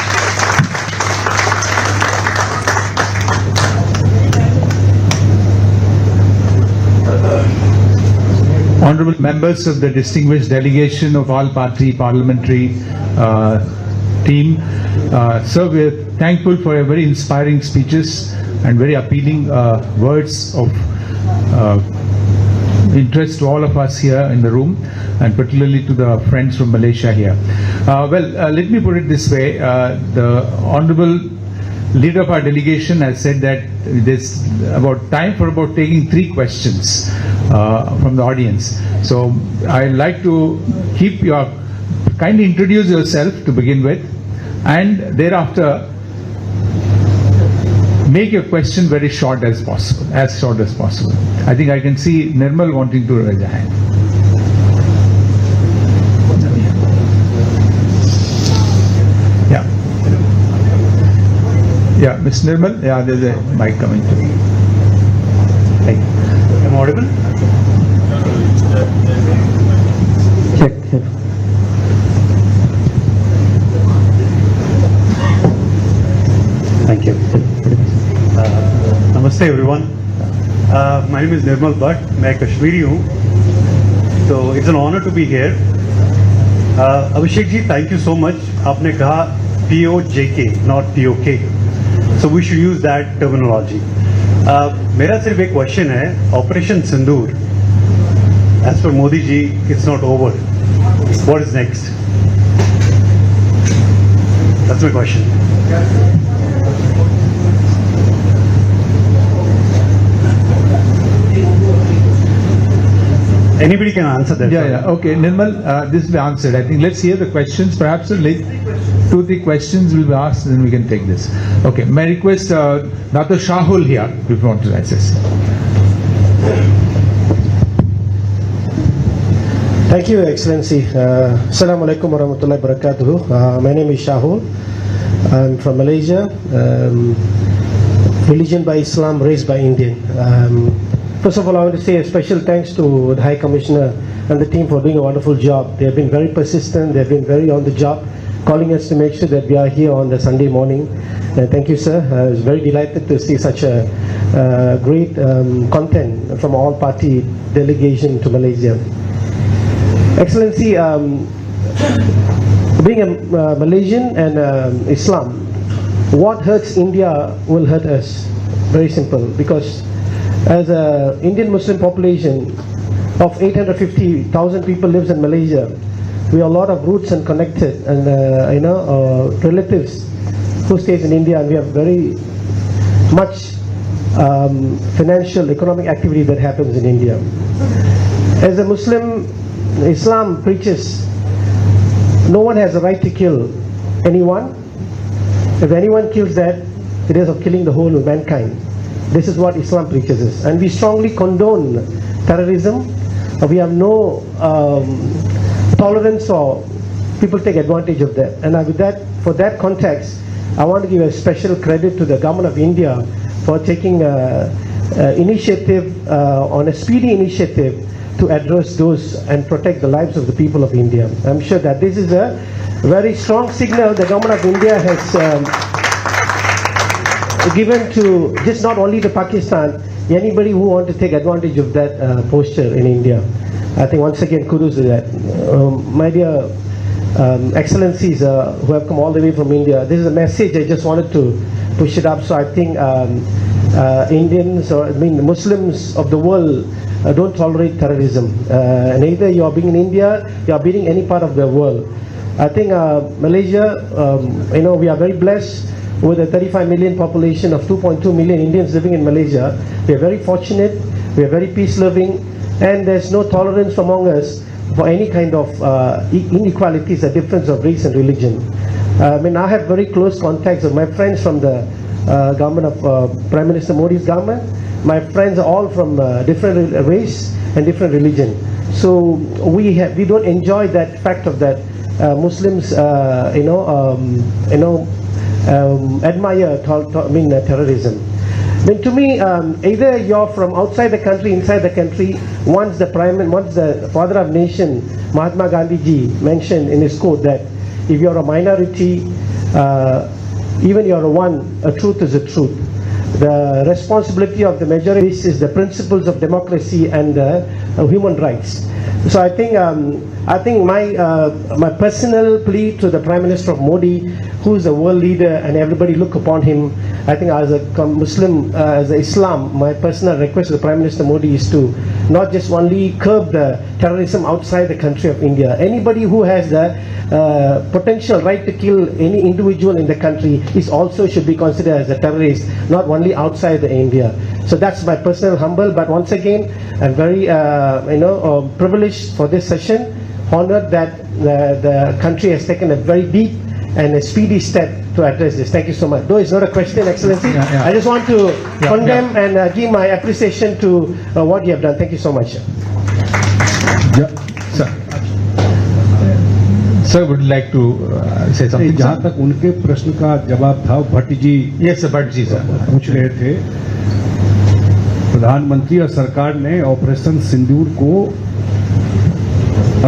Honorable members of the distinguished delegation of all party parliamentary team, sir, we are thankful for your very inspiring speeches and very appealing words of interest to all of us here in the room, and particularly to the friends from Malaysia here. Let me put it this way. The Honorable Leader of our delegation has said that there's about time for about taking 3 questions from the audience. So I'd like to kindly introduce yourself to begin with, and thereafter make your question very short as possible, as short as possible. I think I can see Nirmal wanting to raise a hand. Yeah, Ms. Nirmal, yeah, there's a mic coming to you. Thank you. Am I audible? Check. Thank you. Namaste everyone. My name is Nirmal Bhatt. मैं कश्मीरी हूँ. So it's an honor to be here. Abhishek ji, thank you so much. आपने कहा POJK, not POK. So we should use that terminology. मेरा सिर्फ एक question है. Operation Sindoor, as per Modi ji, it's not over. What is next? That's my question. Anybody can answer that. Yeah. Okay, Nirmal, this will be answered. I think let's hear the questions. Perhaps 2-3 questions will be asked, then we can take this. Okay, may I request Dr. Shahul here, if you want to answer. Thank you, Excellency. Assalamu alaikum wa rahmatullahi wa barakatuhu. My name is Shahul. I'm from Malaysia. Religion by Islam, raised by Indian. First of all, I want to say a special thanks to the High Commissioner and the team for doing a wonderful job. They have been very persistent, they have been very on the job, calling us to make sure that we are here on the Sunday morning. Thank you, sir. I was very delighted to see such a great content from all party delegation to Malaysia. Excellency, being a Malaysian and Islam, what hurts India will hurt us. Very simple, because as an Indian Muslim population of 850,000 people lives in Malaysia, we have a lot of roots and connected, and relatives who stays in India, and we have very much financial, economic activity that happens in India. As a Muslim, Islam preaches no one has the right to kill anyone. If anyone kills that, it is of killing the whole of mankind. This is what Islam preaches us, and we strongly condone terrorism. We have no tolerance for people take advantage of that. And with that, for that context, I want to give a special credit to the government of India for taking initiative on a speedy initiative to address those and protect the lives of the people of India. I'm sure that this is a very strong signal the government of India has given to just not only the Pakistan, anybody who want to take advantage of that posture in India. I think once again kudos to that. My dear Excellencies who have come all the way from India, this is a message I just wanted to push it up. So I think Indians, or Muslims of the world don't tolerate terrorism. And either you are being in India, you are being any part of the world. I think Malaysia, we are very blessed with a 35 million population of 2.2 million Indians living in Malaysia. We are very fortunate, we are very peace-loving, and there's no tolerance among us for any kind of inequalities, a difference of race and religion. I mean, I have very close contacts with my friends from the government of Prime Minister Modi's government. My friends are all from different race and different religion. So we don't enjoy that fact of that Muslims, admire terrorism. I mean, to me, either you're from outside the country, inside the country. Once the father of nation, Mahatma Gandhi ji, mentioned in his quote that if you're a minority, even you're a truth is a truth. The responsibility of the majority is the principles of democracy and human rights. So I think my personal plea to the Prime Minister of Modi, who is a world leader and everybody look upon him, I think as a Muslim, as a Islam, my personal request to the Prime Minister Modi is to not just only curb the terrorism outside the country of India. Anybody who has the potential right to kill any individual in the country is also should be considered as a terrorist, not only outside the India. So that's my personal humble. But once again, I'm very privileged for this session. Honored that the country has taken a very deep and a speedy step to address this. Thank you so much. Though it's not a question, Excellency, I just want to condemn and give my appreciation to what you have done. Thank you so much. Sir, would you like to say something? जहाँ तक उनके प्रश्न का जवाब था, Bhatt ji Yes, sir, Bhatt ji, sir. पूछ रहे थे, प्रधानमंत्री और सरकार ने ऑपरेशन सिंदूर को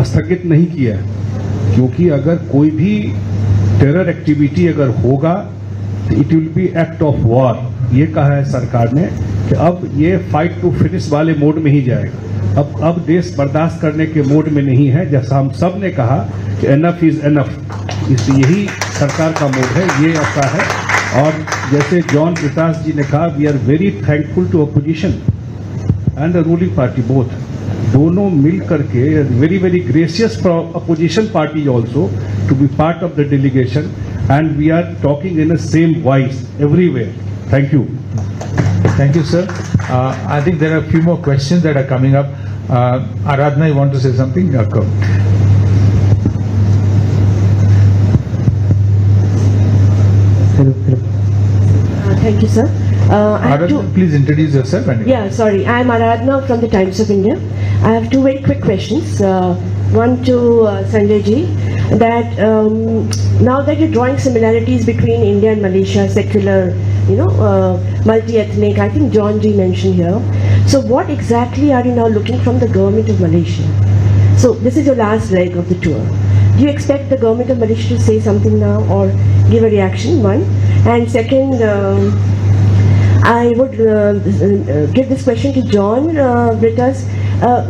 स्थगित नहीं किया, क्योंकि अगर कोई भी टेरर एक्टिविटी अगर होगा तो it will be act of war. ये कहा है सरकार ने कि अब ये फाइट टू फिनिश वाले मोड में ही जाएगा. अब देश बर्दाश्त करने के मोड में नहीं है. जैसा हम सब ने कहा कि एनफ इज एनफ, इसलिए यही सरकार का मोड है, ये ऐसा है. और जैसे जॉन प्रकाश जी ने कहा, we are very thankful to opposition and the ruling party both, दोनों मिल करके very very gracious for opposition party also to be part of the delegation, and we are talking in the same voice everywhere. Thank you. Thank you, sir. I think there are a few more questions that are coming up. Aradhana, you want to say something? Go. Thank you, sir. Aradhana, please introduce yourself. Yeah, sorry. I'm Aradhana from the Times of India. I have two very quick questions. One to Sanjay ji, that now that you're drawing similarities between India and Malaysia, secular, multi-ethnic, I think John ji mentioned here. So what exactly are you now looking from the government of Malaysia? So this is your last leg of the tour. Do you expect the government of Malaysia to say something now or give a reaction? One. And second, I would give this question to John Britas.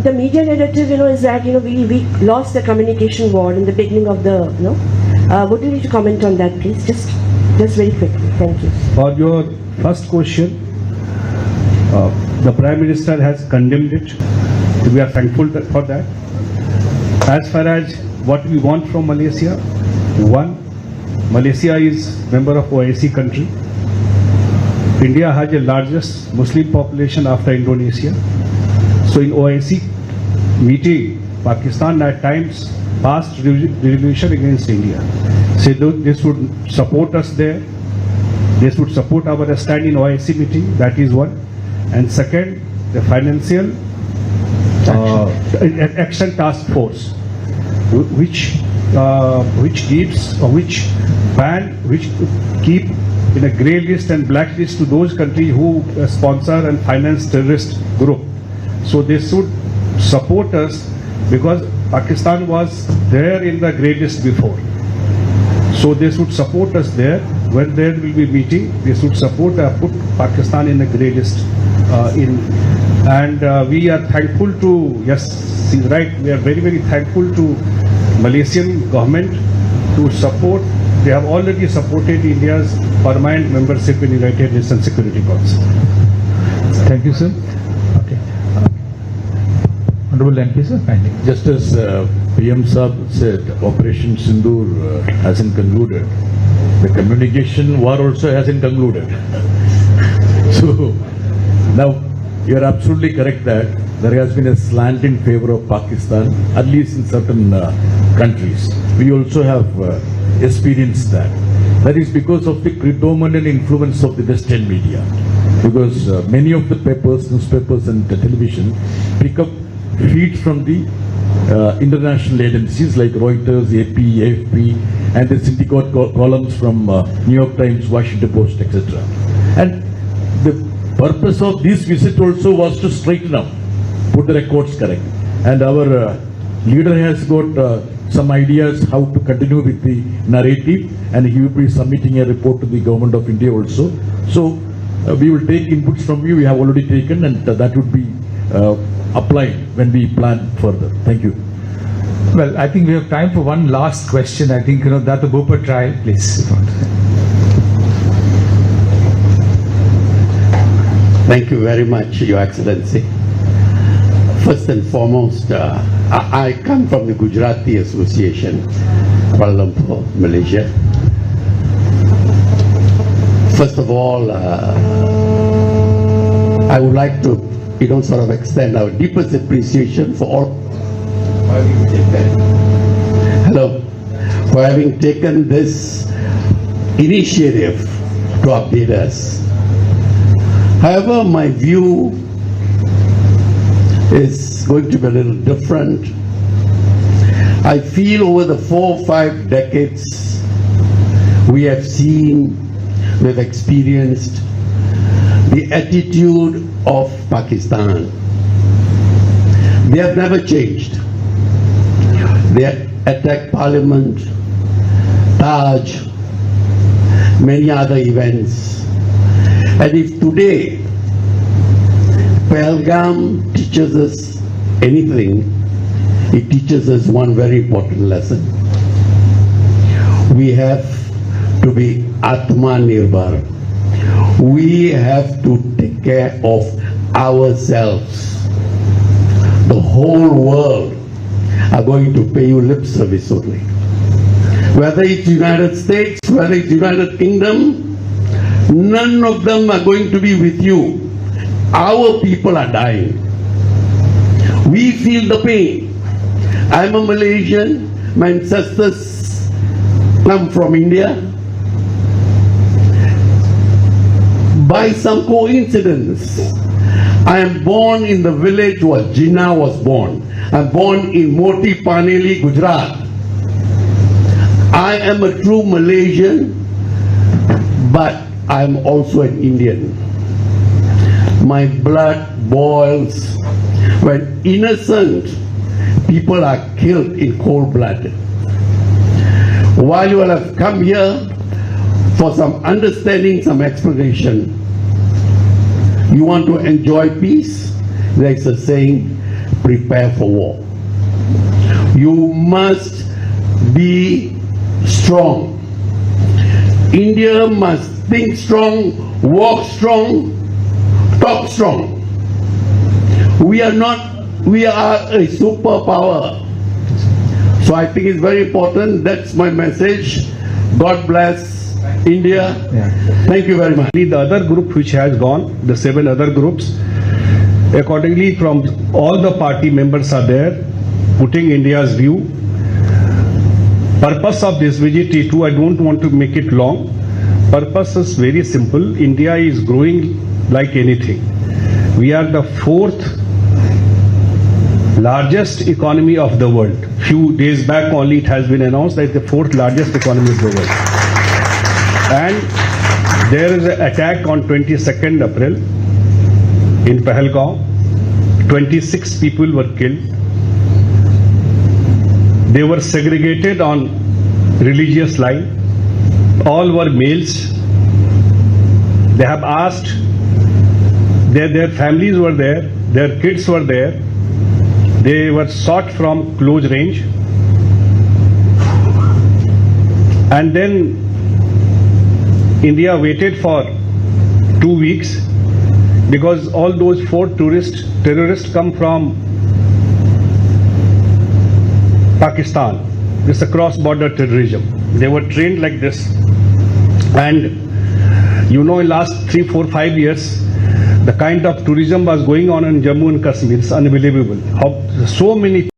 The media narrative, is that we lost the communication war in the beginning of the, would you like to comment on that, please? Just very quickly. Thank you. For your first question, the Prime Minister has condemned it. We are thankful for that. As far as what we want from Malaysia, one, Malaysia is member of OIC country. India has the largest Muslim population after Indonesia. So in OIC meeting, Pakistan at times passed resolution against India. So this would support us there. This would support our stand in OIC meeting. That is one. And second, the financial action task force, which keep in a grey list and black list to those countries who sponsor and finance terrorist group. So they should support us, because Pakistan was there in the grey list before. So they should support us there. When there will be meeting, they should support put Pakistan in the grey list. We are thankful to, yes, she's right, we are very, very thankful to Malaysian government to support. They have already supported India's permanent membership in United Nations Security Council. Thank you, sir. Okay. Honorable MP, sir, kindly. Just as PM Saab said, Operation Sindoor hasn't concluded. The communication war also hasn't concluded. So now you are absolutely correct that there has been a slant in favor of Pakistan, at least in certain countries. We also have experienced that. That is because of the predominant influence of the Western media. Because many of the papers, newspapers and television pick up feeds from the international agencies like Reuters, AP, AFP, and the syndicate columns from New York Times, Washington Post, etc. And the purpose of this visit also was to straighten up, put the records correct. And our leader has got some ideas how to continue with the narrative, and he will be submitting a report to the government of India also. So we will take inputs from you. We have already taken, and that would be applied when we plan further. Thank you. Well, I think we have time for one last question. I think, Dr. Bhupar, try, please. Thank you very much, Your Excellency. First and foremost, I come from the Gujarati Association, Kuala Lumpur, Malaysia. First of all, I would like to, sort of extend our deepest appreciation for all for having taken this initiative to update us. However, my view is going to be a little different. I feel over the 4 or 5 decades we have seen, we've experienced the attitude of Pakistan. They have never changed. They attacked Parliament, Taj, many other events. And if today Pahalgam teaches us anything, it teaches us one very important lesson. We have to be Atmanirbhar. We have to take care of ourselves. The whole world are going to pay you lip service only. Whether it's United States, whether it's United Kingdom, none of them are going to be with you. Our people are dying. We feel the pain. I'm a Malaysian. My ancestors come from India. By some coincidence, I am born in the village where Jinnah was born. I'm born in Moti Paneli, Gujarat. I am a true Malaysian, but I'm also an Indian. My blood boils when innocent people are killed in cold blood. While you all have come here for some understanding, some explanation, you want to enjoy peace, there's a saying, prepare for war. You must be strong. India must think strong, walk strong, talk strong. We are a superpower. So I think it's very important. That's my message. God bless India. Thank you very much. The other group which has gone, the 7 other groups, accordingly from all the party members are there, putting India's view. Purpose of this visit is I don't want to make it long. Purpose is very simple. India is growing like anything. We are the 4th largest economy of the world. Few days back only it has been announced that the 4th largest economy of the world. And there is an attack on 22nd April in Pahalgam. 26 people were killed. They were segregated on religious line. All were males. They have asked, their families were there, their kids were there. They were shot from close range. And then India waited for 2 weeks because all those 4 terrorists come from Pakistan. This is a cross-border terrorism. They were trained like this. And in last 3, 4, 5 years, The kind of tourism was going on in Jammu and Kashmir is unbelievable. How so many